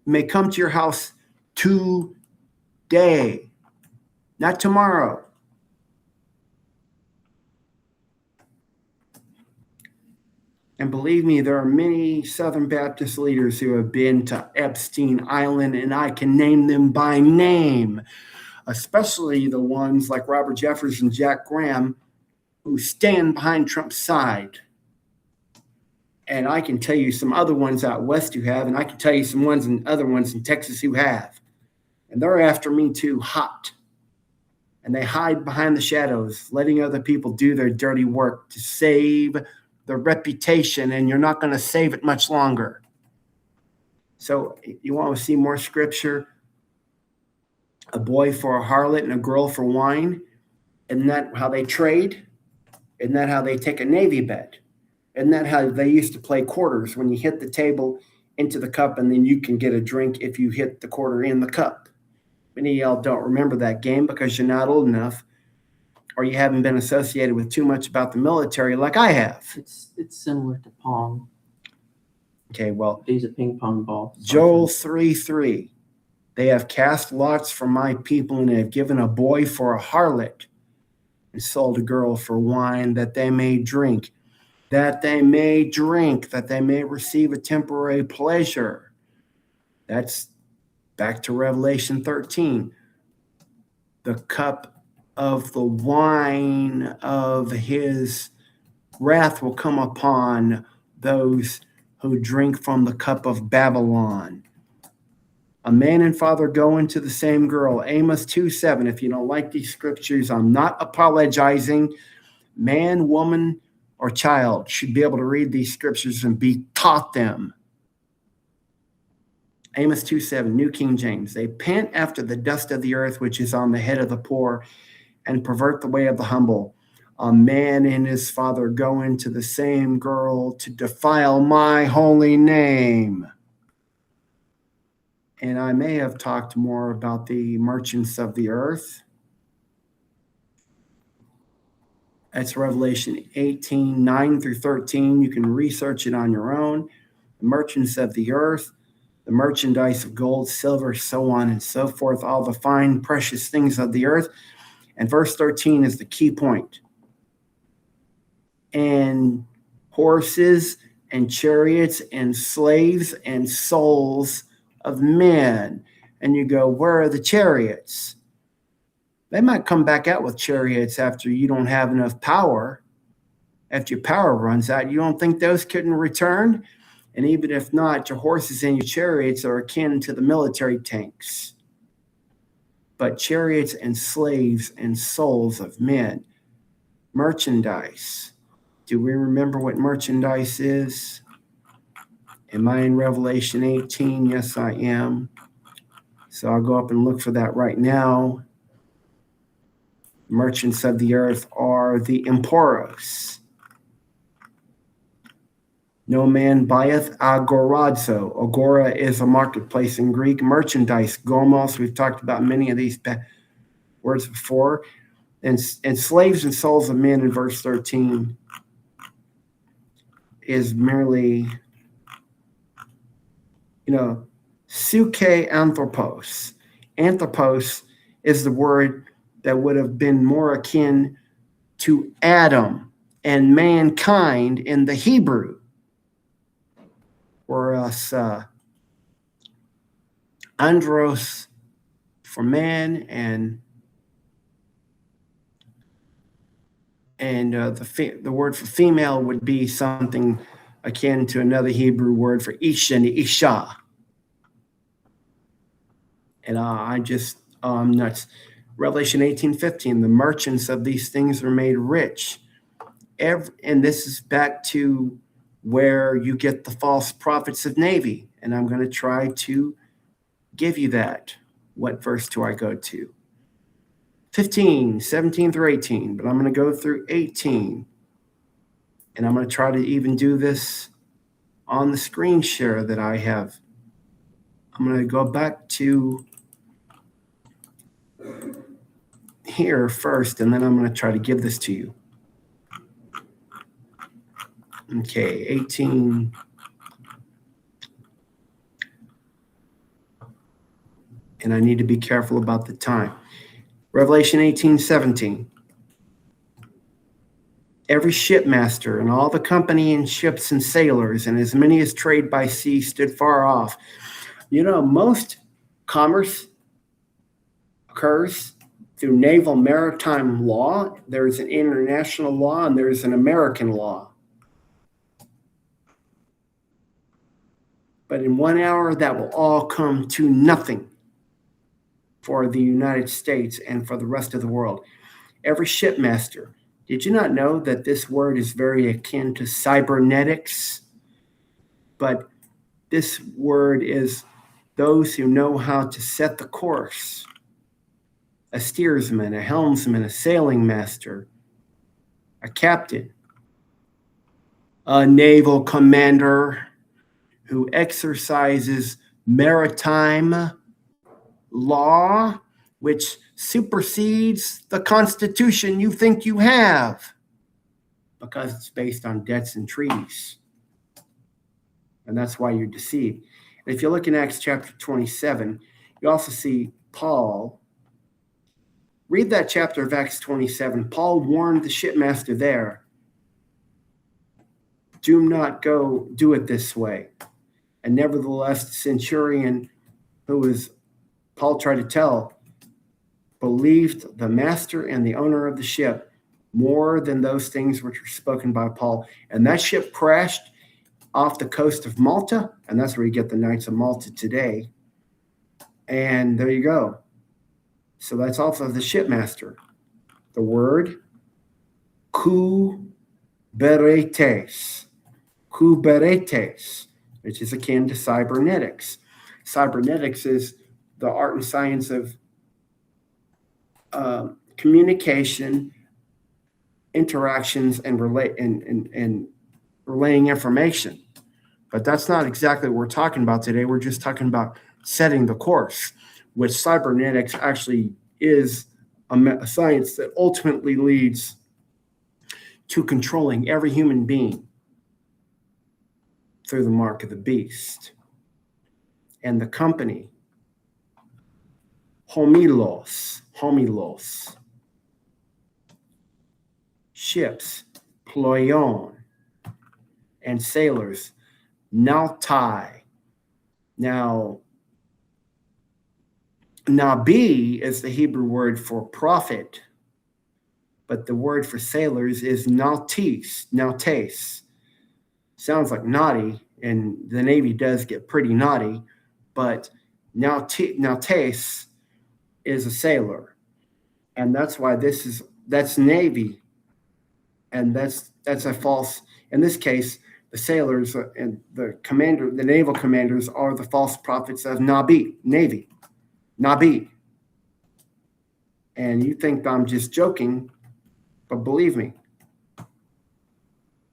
may come to your house today, not tomorrow. And believe me, there are many Southern Baptist leaders who have been to Epstein Island, and I can name them by name, especially the ones like Robert Jeffers and Jack Graham, who stand behind Trump's side. And I can tell you some other ones out west who have, and I can tell you some ones and other ones in Texas who have. And they're after me too, hot. And they hide behind the shadows, letting other people do their dirty work to save their reputation, and you're not going to save it much longer. So you want to see more scripture? A boy for a harlot and a girl for wine? Isn't that how they trade? Isn't that how they take a Navy bet? Isn't that how they used to play quarters, when you hit the table into the cup and then you can get a drink if you hit the quarter in the cup? Many of y'all don't remember that game because you're not old enough, or you haven't been associated with too much about the military like I have. It's similar to Pong. Okay, well, These a ping pong ball. Joel 3:3. They have cast lots for my people, and they have given a boy for a harlot and sold a girl for wine, that they may drink, that they may receive a temporary pleasure. That's back to Revelation 13. The cup of the wine of his wrath will come upon those who drink from the cup of Babylon. A man and father go into the same girl. Amos 2:7. If you don't like these scriptures, I'm not apologizing. Man, woman, or child should be able to read these scriptures and be taught them. Amos 2:7, New King James. They pant after the dust of the earth, which is on the head of the poor, and pervert the way of the humble. A man and his father go into the same girl to defile my holy name. And I may have talked more about the merchants of the earth. That's Revelation 18, 9 through 13. You can research it on your own. The merchants of the earth, the merchandise of gold, silver, so on and so forth, all the fine, precious things of the earth. And verse 13 is the key point. And horses and chariots and slaves and souls of men. And you go, where are the chariots? They might come back out with chariots after you don't have enough power. After your power runs out, you don't think those couldn't return? And even if not, your horses and your chariots are akin to the military tanks. But chariots and slaves and souls of men. Merchandise. Do we remember what merchandise is? Am I in Revelation 18? Yes, I am. So I'll go up and look for that right now. Merchants of the earth are the emporos. No man buyeth agorazo. Agora is a marketplace in Greek. Merchandise, gomos. We've talked about many of these words before. And slaves and souls of men in verse 13 is merely, suke anthropos. Anthropos is the word that would have been more akin to Adam and mankind in the Hebrew. Whereas andros for man, and the word for female would be something akin to another Hebrew word for isha and isha. And I'm nuts. Revelation 18:15, the merchants of these things are made rich. And this is back to where you get the false prophets of Navy. And I'm going to try to give you that. What verse do I go to? 15, 17 through 18, but I'm going to go through 18. And I'm going to try to even do this on the screen share that I have. I'm going to go back to here first, and then I'm going to try to give this to you. Okay, 18. And I need to be careful about the time. Revelation 18:17. Every shipmaster and all the company in ships and sailors and as many as trade by sea stood far off. You know, most commerce occurs through naval maritime law. There's an international law and there's an American law. But in 1 hour, that will all come to nothing for the United States and for the rest of the world. Every shipmaster. Did you not know that this word is very akin to cybernetics? But this word is those who know how to set the course. A steersman, a helmsman, a sailing master, a captain, a naval commander who exercises maritime law, which supersedes the Constitution you think you have because it's based on debts and treaties. And that's why you're deceived. And if you look in Acts chapter 27, you also see Paul. Read that chapter of Acts 27. Paul warned the shipmaster there, do not go do it this way. And nevertheless, the centurion who was Paul tried to tell, believed the master and the owner of the ship more than those things which were spoken by Paul. And that ship crashed off the coast of Malta, and that's where you get the Knights of Malta today. And there you go. So that's also the shipmaster. The word kuberetes, which is akin to cybernetics. Cybernetics is the art and science of communication, interactions, and relaying information. But that's not exactly what we're talking about today. We're just talking about setting the course, which cybernetics actually is a science that ultimately leads to controlling every human being through the mark of the beast. And the company, homilos, ships, ploion, and sailors, nautai. Now, nabi is the Hebrew word for prophet, but the word for sailors is nautis. Sounds like naughty, and the Navy does get pretty naughty, but nautes is a sailor. And that's why that's Navy. And that's a false, in this case, the sailors and the naval commanders are the false prophets of Nabi. And you think I'm just joking, but believe me,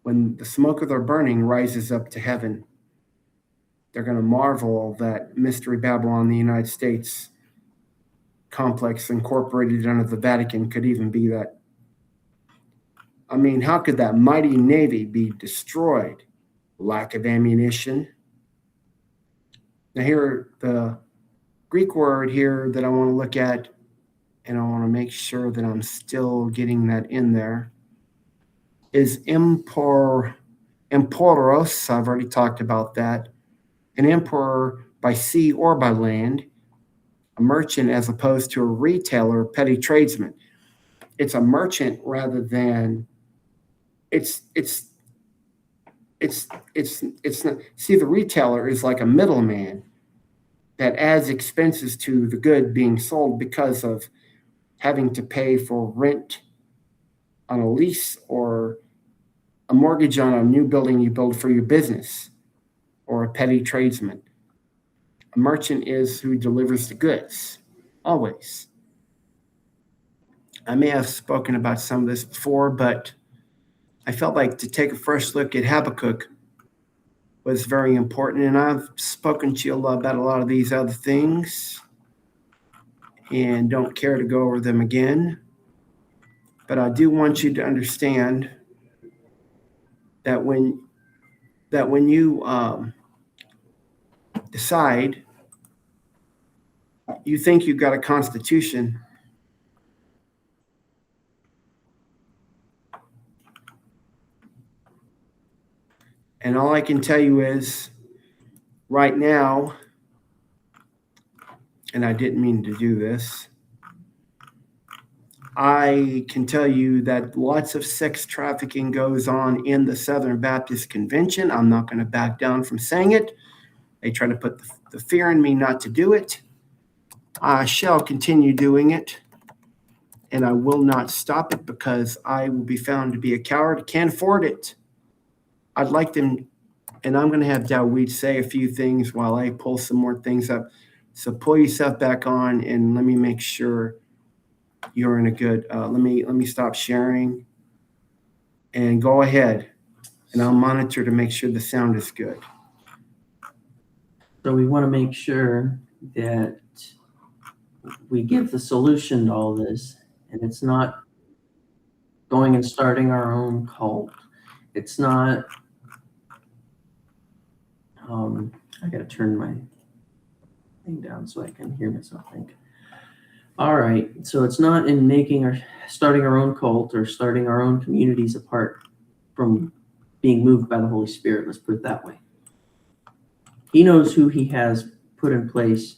when the smoke of their burning rises up to heaven, they're going to marvel that Mystery Babylon, the United States complex incorporated under the Vatican, could even be that. I mean, how could that mighty Navy be destroyed? Lack of ammunition. Now here, the Greek word here that I want to look at, and I want to make sure that I'm still getting that in there, is emporos. I've already talked about that. An emperor by sea or by land. merchant as opposed to a retailer or petty tradesman. It's a merchant rather than it's not. See, the retailer is like a middleman that adds expenses to the good being sold because of having to pay for rent on a lease or a mortgage on a new building you build for your business, or a petty tradesman. A merchant is who delivers the goods, always. I may have spoken about some of this before, but I felt like to take a fresh look at Habakkuk was very important. And I've spoken to you about a lot of these other things and don't care to go over them again. But I do want you to understand that when you decide you think you've got a constitution, and all I can tell you is right now, and I didn't mean to do this, I can tell you that lots of sex trafficking goes on in the Southern Baptist Convention. I'm not going to back down from saying it. They try to put the fear in me not to do it. I shall continue doing it, and I will not stop it because I will be found to be a coward. I can't afford it. I'd like them, and I'm going to have Dawid say a few things while I pull some more things up. So pull yourself back on, and let me make sure you're in a good. Let me stop sharing, and go ahead, and I'll monitor to make sure the sound is good. So we want to make sure that we give the solution to all this, and it's not going and starting our own cult. It's not. I got to turn my thing down so I can hear myself think. All right, so it's not in starting our own cult or starting our own communities apart from being moved by the Holy Spirit. Let's put it that way. He knows who he has put in place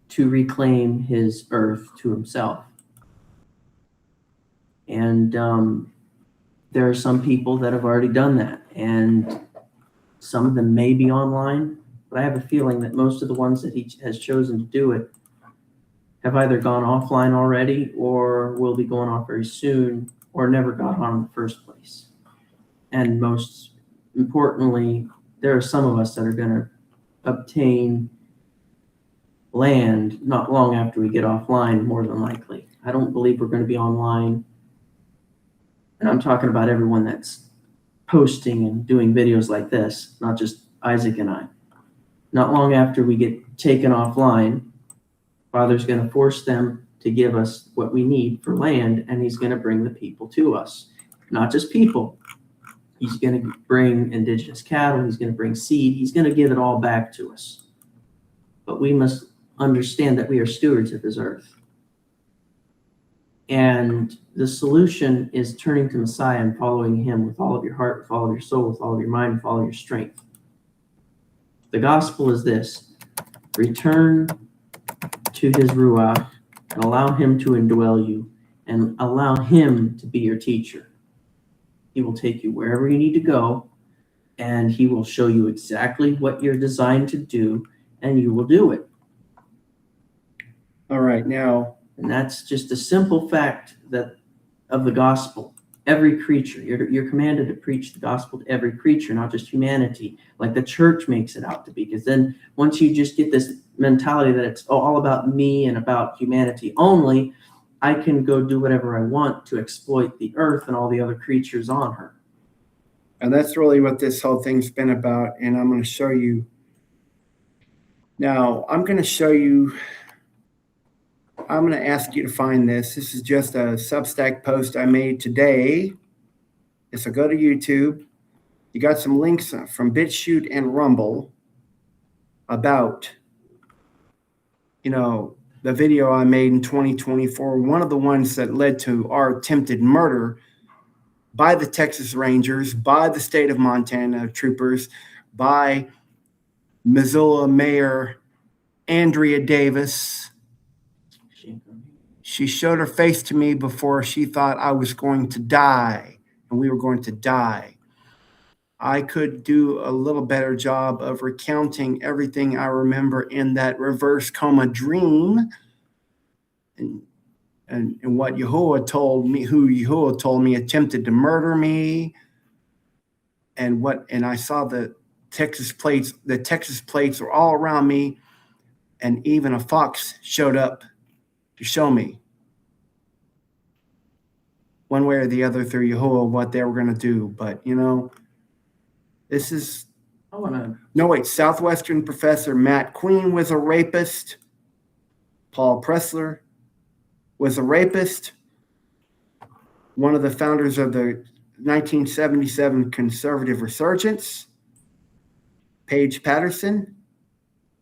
to reclaim his earth to himself. And there are some people that have already done that, and some of them may be online, but I have a feeling that most of the ones that he has chosen to do it have either gone offline already or will be going off very soon or never got on in the first place. And most importantly, there are some of us that are going to obtain land not long after we get offline, more than likely. I don't believe we're going to be online. And I'm talking about everyone that's posting and doing videos like this, not just Isaac and I. Not long after we get taken offline, Father's going to force them to give us what we need for land, and he's going to bring the people to us. Not just people. He's going to bring indigenous cattle. He's going to bring seed. He's going to give it all back to us. But we must understand that we are stewards of his earth. And the solution is turning to Messiah and following him with all of your heart, with all of your soul, with all of your mind, with all of your strength. The gospel is this: return to his Ruach and allow him to indwell you and allow him to be your teacher. He will take you wherever you need to go, and he will show you exactly what you're designed to do, and you will do it. All right, now. And that's just a simple fact of the gospel. Every creature, you're commanded to preach the gospel to every creature, not just humanity, like the church makes it out to be. Because then once you just get this mentality that it's all about me and about humanity only, I can go do whatever I want to exploit the earth and all the other creatures on her. And that's really what this whole thing's been about. And I'm going to show you. Now, I'm going to ask you to find this. This is just a Substack post I made today. So go to YouTube. You got some links from BitChute and Rumble about, the video I made in 2024, one of the ones that led to our attempted murder by the Texas Rangers, by the state of Montana troopers, by Missoula Mayor Andrea Davis. She showed her face to me before she thought I was going to die, and we were going to die. I could do a little better job of recounting everything I remember in that reverse coma dream, and what Yahuwah told me, who Yahuwah told me attempted to murder me, and I saw the Texas plates. The Texas plates were all around me, and even a fox showed up to show me, one way or the other, through Yahuwah, what they were going to do. But this is Southwestern professor Matt Queen was a rapist. Paul Pressler was a rapist. One of the founders of the 1977 conservative resurgence. Paige Patterson,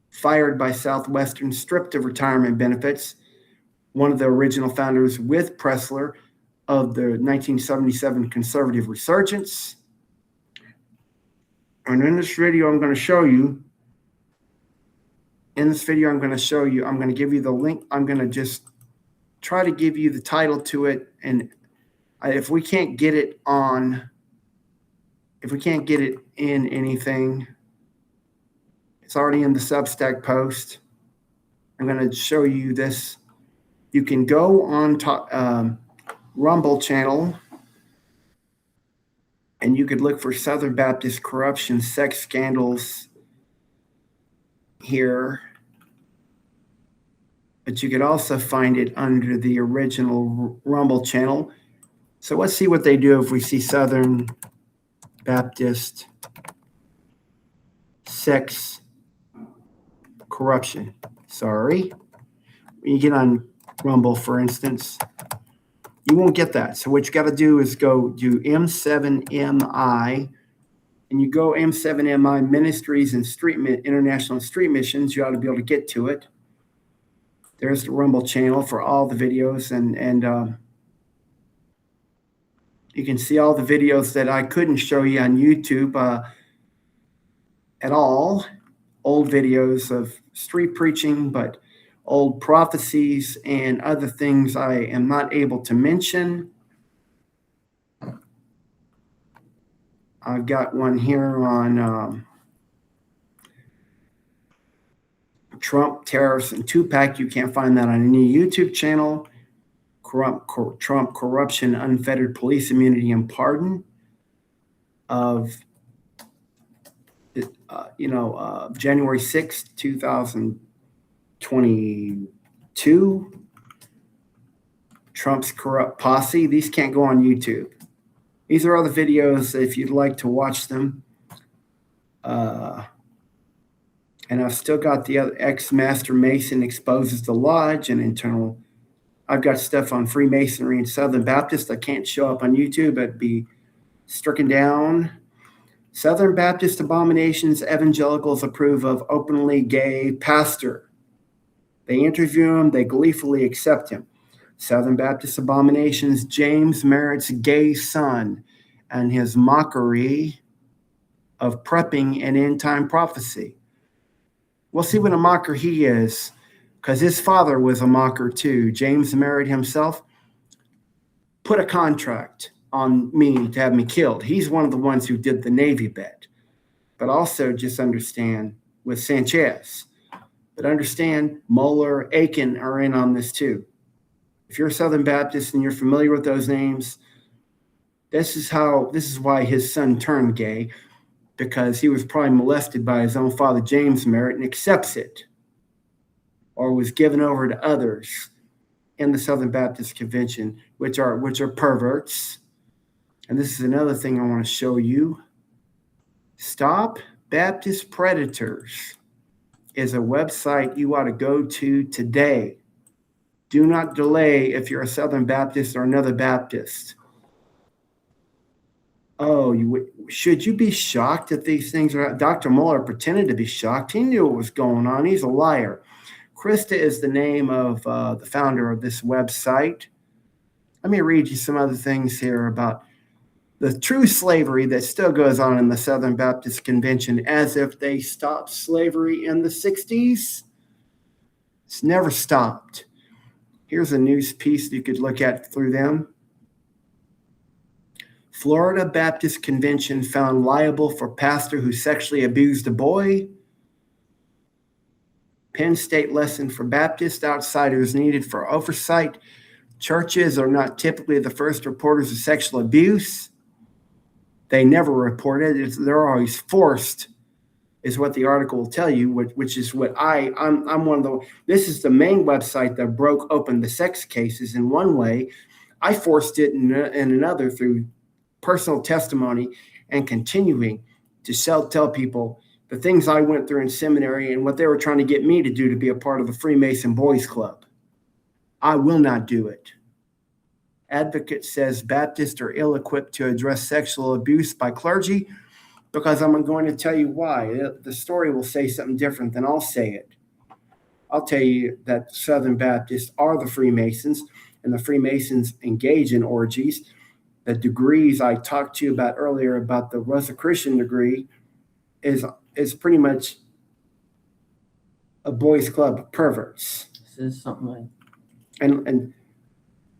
fired by Southwestern, stripped of retirement benefits. One of the original founders with Pressler of the 1977 conservative resurgence. And in this video, I'm going to show you, I'm going to give you the link. I'm going to just try to give you the title to it. And if we can't get it in anything, it's already in the Substack post. I'm going to show you this. You can go on Rumble channel, and you could look for Southern Baptist corruption, sex scandals here. But you could also find it under the original Rumble channel. So let's see what they do if we see Southern Baptist sex corruption. Sorry. When you get on Rumble, for instance, you won't get that. So what you got to do is go do M7MI, and you go M7MI Ministries and International Street Missions. You ought to be able to get to it. There's the Rumble channel for all the videos, and you can see all the videos that I couldn't show you on YouTube at all. Old videos of street preaching, but old prophecies and other things I am not able to mention. I've got one here on Trump, tariffs, and Tupac. You can't find that on any YouTube channel. Trump corruption, unfettered police immunity and pardon of January 6th, 2022. Trump's corrupt posse. These can't go on YouTube. These are other videos if you'd like to watch them. And I've still got the other ex-master Mason exposes the lodge and internal. I've got stuff on Freemasonry and Southern Baptist that can't show up on YouTube, but be stricken down. Southern Baptist abominations, evangelicals approve of openly gay pastor. They interview him, they gleefully accept him. Southern Baptist abominations, James Merritt's gay son and his mockery of prepping and end-time prophecy. We'll see what a mocker he is, because his father was a mocker too. James Merritt himself put a contract on me to have me killed. He's one of the ones who did the Navy bet. But also just understand with Sanchez. But understand Moeller, Aiken are in on this too. If you're a Southern Baptist and you're familiar with those names, this is why his son turned gay, because he was probably molested by his own father, James Merritt, and accepts it, or was given over to others in the Southern Baptist Convention, which are perverts. And this is another thing I want to show you. Stop Baptist Predators is a website you ought to go to today. Do not delay if you're a Southern Baptist or another Baptist. Oh, should you be shocked that these things are? Dr. Mueller pretended to be shocked. He knew what was going on. He's a liar. Krista is the name of the founder of this website. Let me read you some other things here about the true slavery that still goes on in the Southern Baptist Convention, as if they stopped slavery in the 60s. It's never stopped. Here's a news piece you could look at through them. Florida Baptist Convention found liable for pastor who sexually abused a boy. Penn State lesson for Baptist outsiders needed for oversight. Churches are not typically the first reporters of sexual abuse. They never report it. They're always forced, is what the article will tell you, which is what I'm one of the, this is the main website that broke open the sex cases in one way. I forced it in another through personal testimony and continuing to tell people the things I went through in seminary and what they were trying to get me to do to be a part of the Freemason Boys Club. I will not do it. Advocate says Baptists are ill-equipped to address sexual abuse by clergy because I'm going to tell you why. The story will say something different than I'll say it. I'll tell you that Southern Baptists are the Freemasons, and the Freemasons engage in orgies. The degrees I talked to you about earlier about the Rosicrucian degree is pretty much a boys' club of perverts. This is something like. And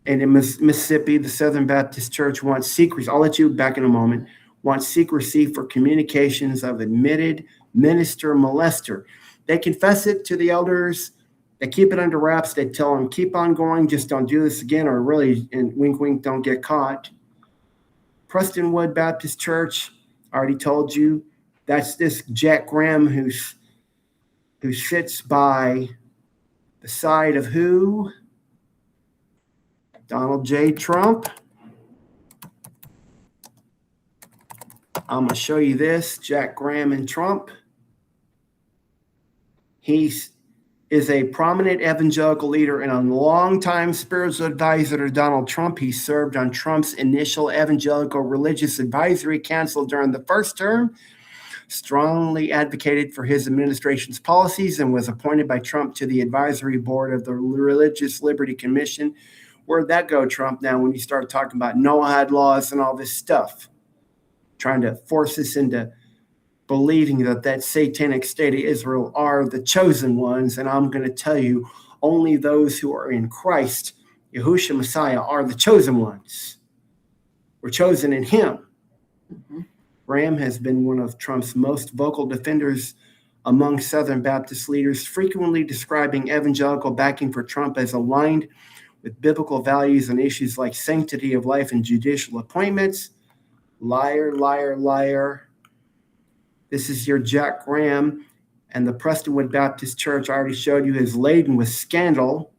in Mississippi, the Southern Baptist Church wants secrecy. I'll let you back in a moment. Wants secrecy for communications of admitted minister molester. They confess it to the elders. They keep it under wraps. They tell them, keep on going. Just don't do this again, or really, and wink, wink, don't get caught. Prestonwood Baptist Church, I already told you, that's this Jack Graham who sits by the side of who? Donald J. Trump. I'm going to show you this, Jack Graham and Trump. He is a prominent evangelical leader and a longtime spiritual advisor to Donald Trump. He served on Trump's initial evangelical religious advisory council during the first term, strongly advocated for his administration's policies, and was appointed by Trump to the advisory board of the Religious Liberty Commission. Where'd that go, Trump, now when you start talking about Noahide laws and all this stuff? Trying to force us into believing that satanic state of Israel are the chosen ones. And I'm going to tell you, only those who are in Christ, Yahushua Messiah, are the chosen ones. We're chosen in him. Mm-hmm. Graham has been one of Trump's most vocal defenders among Southern Baptist leaders, frequently describing evangelical backing for Trump as aligned with biblical values on issues like sanctity of life and judicial appointments. Liar, liar, liar. This is your Jack Graham, and the Prestonwood Baptist Church I already showed you is laden with scandal.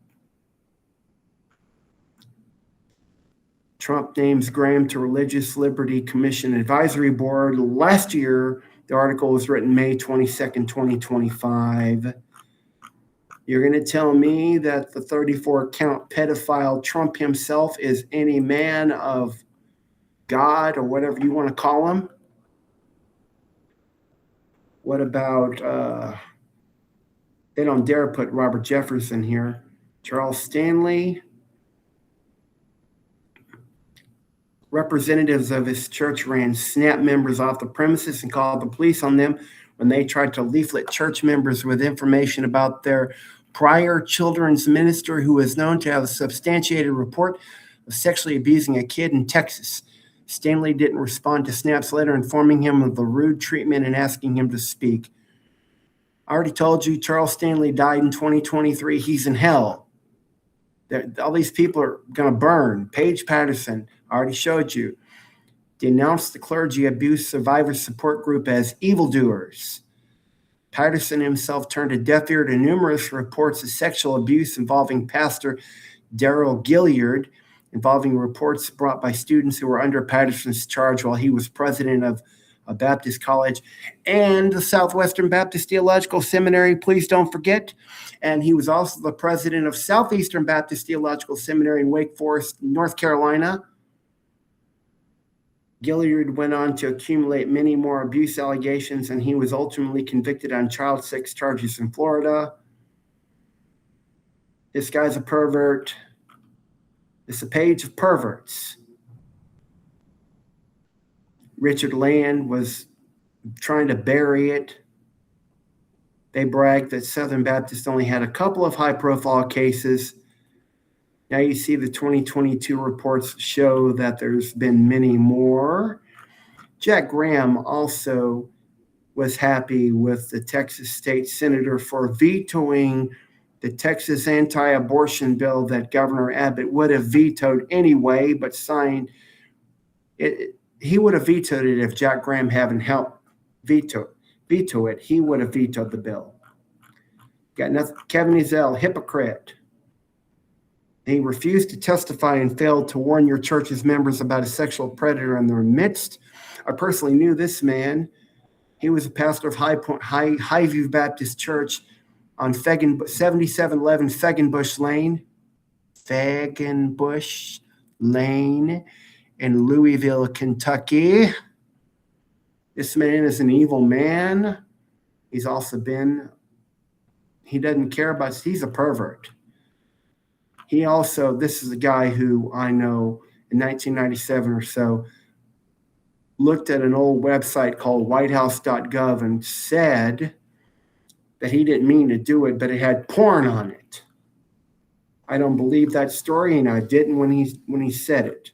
Trump names Graham to Religious Liberty Commission Advisory Board. Last year, the article was written May 22nd, 2025. You're going to tell me that the 34-count pedophile Trump himself is any man of God or whatever you want to call him? What about, they don't dare put Robert Jefferson here. Charles Stanley. Representatives of his church ran SNAP members off the premises and called the police on them when they tried to leaflet church members with information about their prior children's minister who was known to have a substantiated report of sexually abusing a kid in Texas. Stanley didn't respond to Snap's letter informing him of the rude treatment and asking him to speak. I already told you Charles Stanley died in 2023. He's in hell. All these people are going to burn. Paige Patterson, I already showed you, denounced the clergy abuse survivor support group as evildoers. Patterson himself turned a deaf ear to numerous reports of sexual abuse involving Pastor Darrell Gilliard, involving reports brought by students who were under Patterson's charge while he was president of a Baptist college and the Southwestern Baptist Theological Seminary, please don't forget. And he was also the president of Southeastern Baptist Theological Seminary in Wake Forest, North Carolina. Gilliard went on to accumulate many more abuse allegations, and he was ultimately convicted on child sex charges in Florida. This guy's a pervert. It's a page of perverts. Richard Land was trying to bury it. They bragged that Southern Baptists only had a couple of high-profile cases. Now you see the 2022 reports show that there's been many more. Jack Graham also was happy with the Texas state senator for vetoing the Texas anti-abortion bill that Governor Abbott would have vetoed anyway, but signed it. He would have vetoed it if Jack Graham hadn't helped veto it. He would have vetoed the bill. Got nothing. Kevin Ezell, hypocrite. He refused to testify and failed to warn your church's members about a sexual predator in their midst. I personally knew this man. He was a pastor of Highview Baptist Church on 7711 Feggenbush Lane in Louisville, Kentucky. This man is an evil man. He's also he doesn't care about, he's a pervert. This is a guy who I know in 1997 or so looked at an old website called whitehouse.gov and said that he didn't mean to do it, but it had porn on it. I don't believe that story, and I didn't when he said it.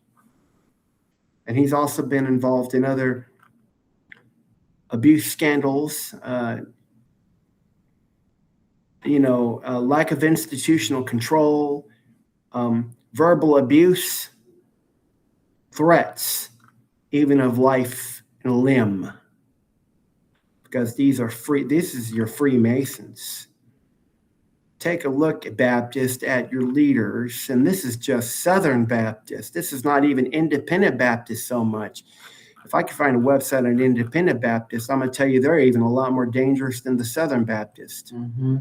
And he's also been involved in other abuse scandals, lack of institutional control, verbal abuse, threats, even of life and limb, because these are free. This is your Freemasons. Take a look at Baptist, at your leaders, and this is just Southern Baptist. This is not even Independent Baptist so much. If I could find a website on Independent Baptist, I'm going to tell you they're even a lot more dangerous than the Southern Baptist. Mm-hmm.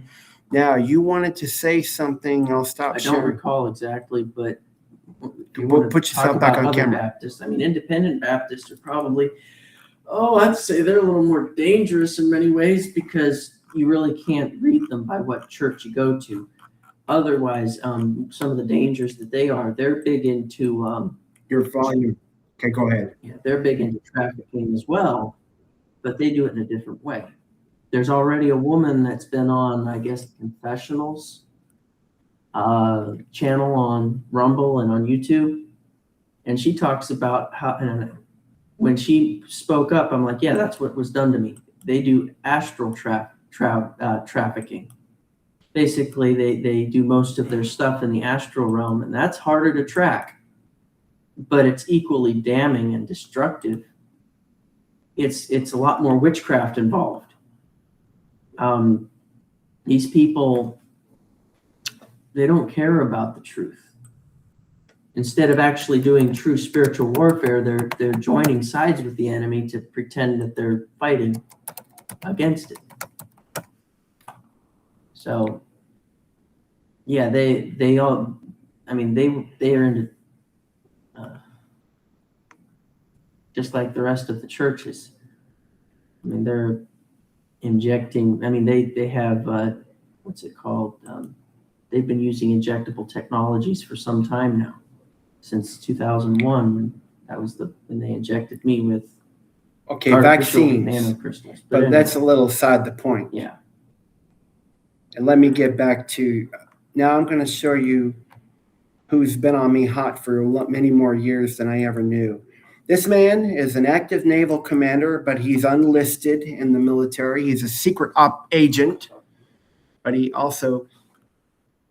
Now, you wanted to say something. I'll stop sharing. I don't recall exactly, but We'll put yourself back on camera. Baptists. I mean, Independent Baptists are probably, I'd say they're a little more dangerous in many ways because you really can't read them by what church you go to. Otherwise, some of the dangers that they're big into. Your volume. Okay, go ahead. Yeah, they're big into trafficking as well, but they do it in a different way. There's already a woman that's been on, I guess, Confessionals channel on Rumble and on YouTube, and she talks about how, and when she spoke up, I'm like, yeah, that's what was done to me. They do astral trafficking. Basically, they do most of their stuff in the astral realm, and that's harder to track, but it's equally damning and destructive. It's a lot more witchcraft involved. These people, they don't care about the truth. Instead of actually doing true spiritual warfare, they're joining sides with the enemy to pretend that they're fighting against it. So, yeah, they are into just like the rest of the churches. I mean, they're injecting. I mean, they have what's it called? They've been using injectable technologies for some time now, since 2001. That was when they injected me with vaccines, nanocrystals. But anyway, that's a little aside the point. Yeah. And let me get back to, now I'm going to show you who's been on me hot for many more years than I ever knew. This man is an active naval commander, but he's unlisted in the military. He's a secret op agent, but he also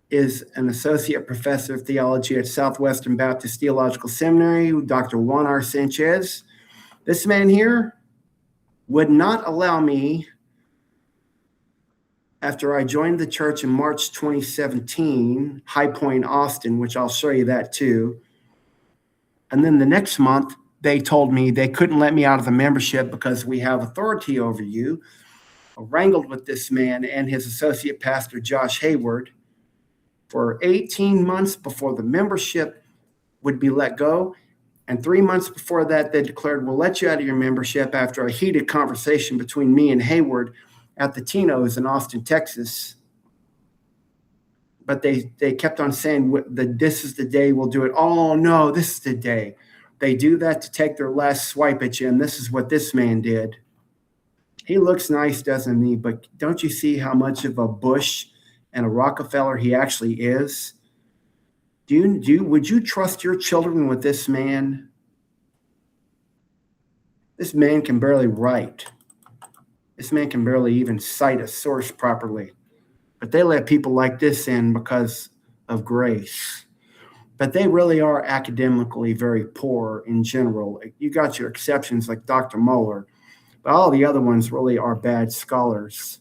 is an associate professor of theology at Southwestern Baptist Theological Seminary, Dr. Juan R. Sanchez. This man here would not allow me, after I joined the church in March 2017, High Point, Austin, which I'll show you that too. And then the next month, they told me they couldn't let me out of the membership because we have authority over you. I wrangled with this man and his associate pastor, Josh Hayward, for 18 months before the membership would be let go. And 3 months before that, they declared, we'll let you out of your membership after a heated conversation between me and Hayward at the Tino's in Austin, Texas. But they kept on saying that this is the day we'll do it. Oh, no, this is the day. They do that to take their last swipe at you, and this is what this man did. He looks nice, doesn't he? But don't you see how much of a Bush and a Rockefeller he actually is? Would you trust your children with this man? This man can barely write. This man can barely even cite a source properly. But they let people like this in because of grace. But they really are academically very poor in general. You got your exceptions like Dr. Mueller, but all the other ones really are bad scholars.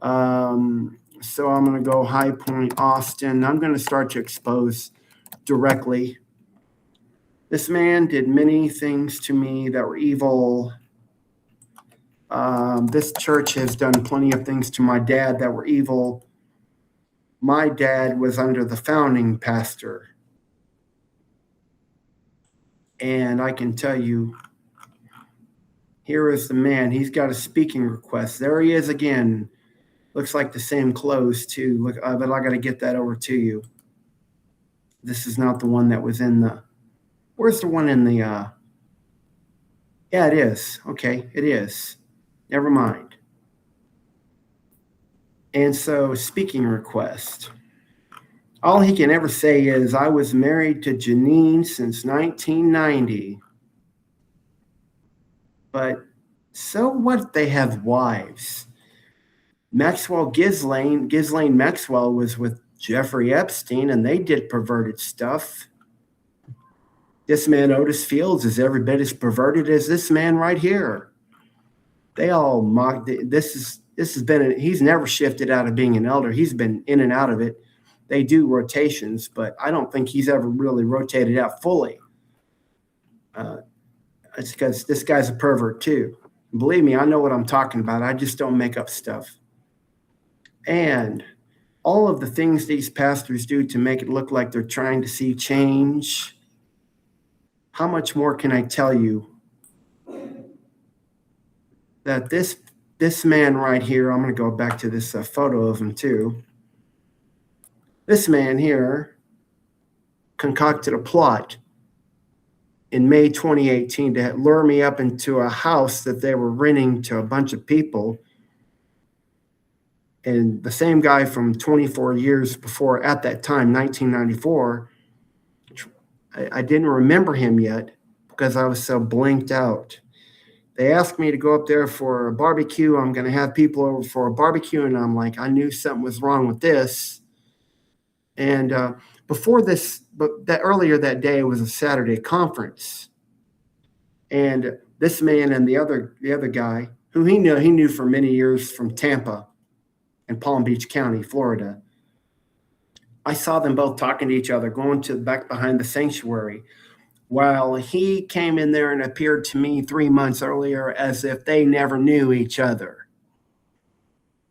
So I'm going to go High Point, Austin. I'm going to start to expose directly. This man did many things to me that were evil. This church has done plenty of things to my dad that were evil. My dad was under the founding pastor. And I can tell you, here is the man. He's got a speaking request. There he is again. Looks like the same clothes too. Look, but I got to get that over to you. This is not the one that was in the. Where's the one in the? Yeah, it is. Okay, it is. Never mind. And so, speaking request. All he can ever say is, I was married to Janine since 1990. But so what? They have wives. Ghislaine Maxwell was with Jeffrey Epstein, and they did perverted stuff. This man, Otis Fields, is every bit as perverted as this man right here. They all mock. This has been. He's never shifted out of being an elder. He's been in and out of it. They do rotations, but I don't think he's ever really rotated out fully. It's because this guy's a pervert too. Believe me, I know what I'm talking about. I just don't make up stuff. And all of the things these pastors do to make it look like they're trying to see change. How much more can I tell you? That this man right here, I'm going to go back to this photo of him too. This man here concocted a plot in May 2018 to lure me up into a house that they were renting to a bunch of people. And the same guy from 24 years before, at that time, 1994, I didn't remember him yet because I was so blanked out. They asked me to go up there for a barbecue. I'm going to have people over for a barbecue. And I'm like, I knew something was wrong with this. And before this, but that earlier that day was a Saturday conference. And this man and the other guy, who he knew for many years from Tampa and Palm Beach County, Florida. I saw them both talking to each other, going to back behind the sanctuary, while he came in there and appeared to me 3 months earlier as if they never knew each other.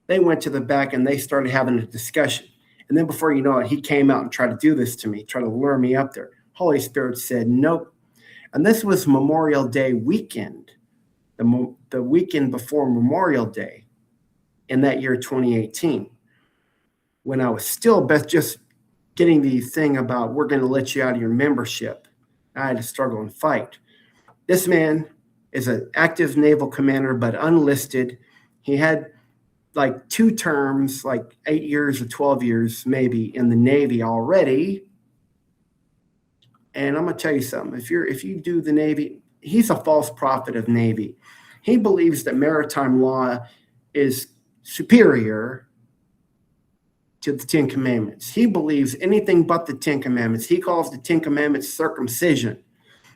They went to the back and they started having a discussion. And then before you know it, he came out and tried to do this to me, try to lure me up there. Holy Spirit said, nope. And this was Memorial Day weekend, the weekend before Memorial Day in that year, 2018, when I was still just getting the thing about we're going to let you out of your membership. I had to struggle and fight. This man is an active naval commander, but unlisted. He had like 2 terms, like 8 years or 12 years, maybe in the Navy already. And I'm going to tell you something. If you do the Navy, he's a false prophet of Navy. He believes that maritime law is superior to the 10 Commandments. He believes anything but the 10 Commandments. He calls the 10 Commandments circumcision.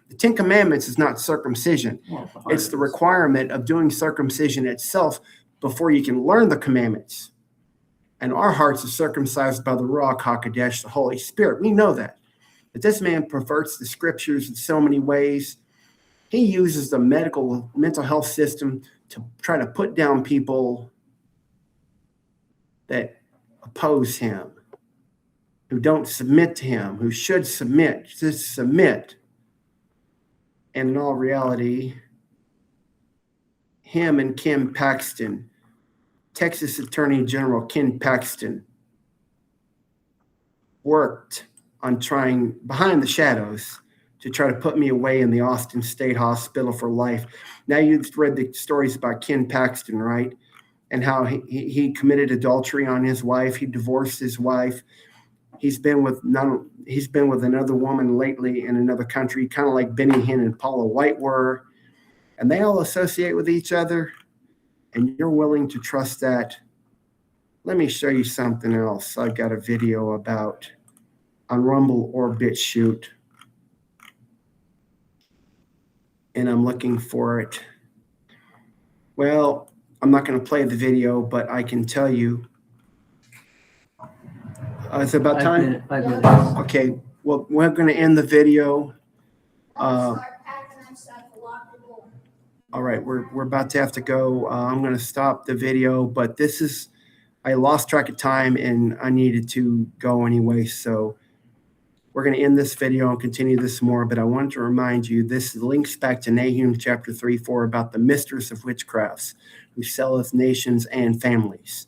The 10 Commandments is not circumcision. It's the requirement of doing circumcision itself before you can learn the commandments. And our hearts are circumcised by the Ruach HaKodesh, the Holy Spirit. We know that. But this man perverts the scriptures in so many ways. He uses the mental health system to try to put down people that oppose him, who don't submit to him, who should submit, just submit. And in all reality, him and Kim Paxton, Texas Attorney General Ken Paxton, worked on trying behind the shadows to try to put me away in the Austin State Hospital for life. Now you've read the stories about Ken Paxton, right? And how he committed adultery on his wife. He divorced his wife. He's been with another woman lately in another country, kind of like Benny Hinn and Paula White were. And they all associate with each other. And you're willing to trust that. Let me show you something else. I've got a video about on Rumble or BitChute. And I'm looking for it. Well, I'm not going to play the video, but I can tell you. It's about time? 5 minutes. Okay, well, we're going to end the video. All right, we're about to have to go. I'm going to stop the video, but I lost track of time and I needed to go anyway. So we're going to end this video and continue this more. But I wanted to remind you, this links back to Nahum chapter 3-4 about the mistress of witchcrafts who selleth nations and families.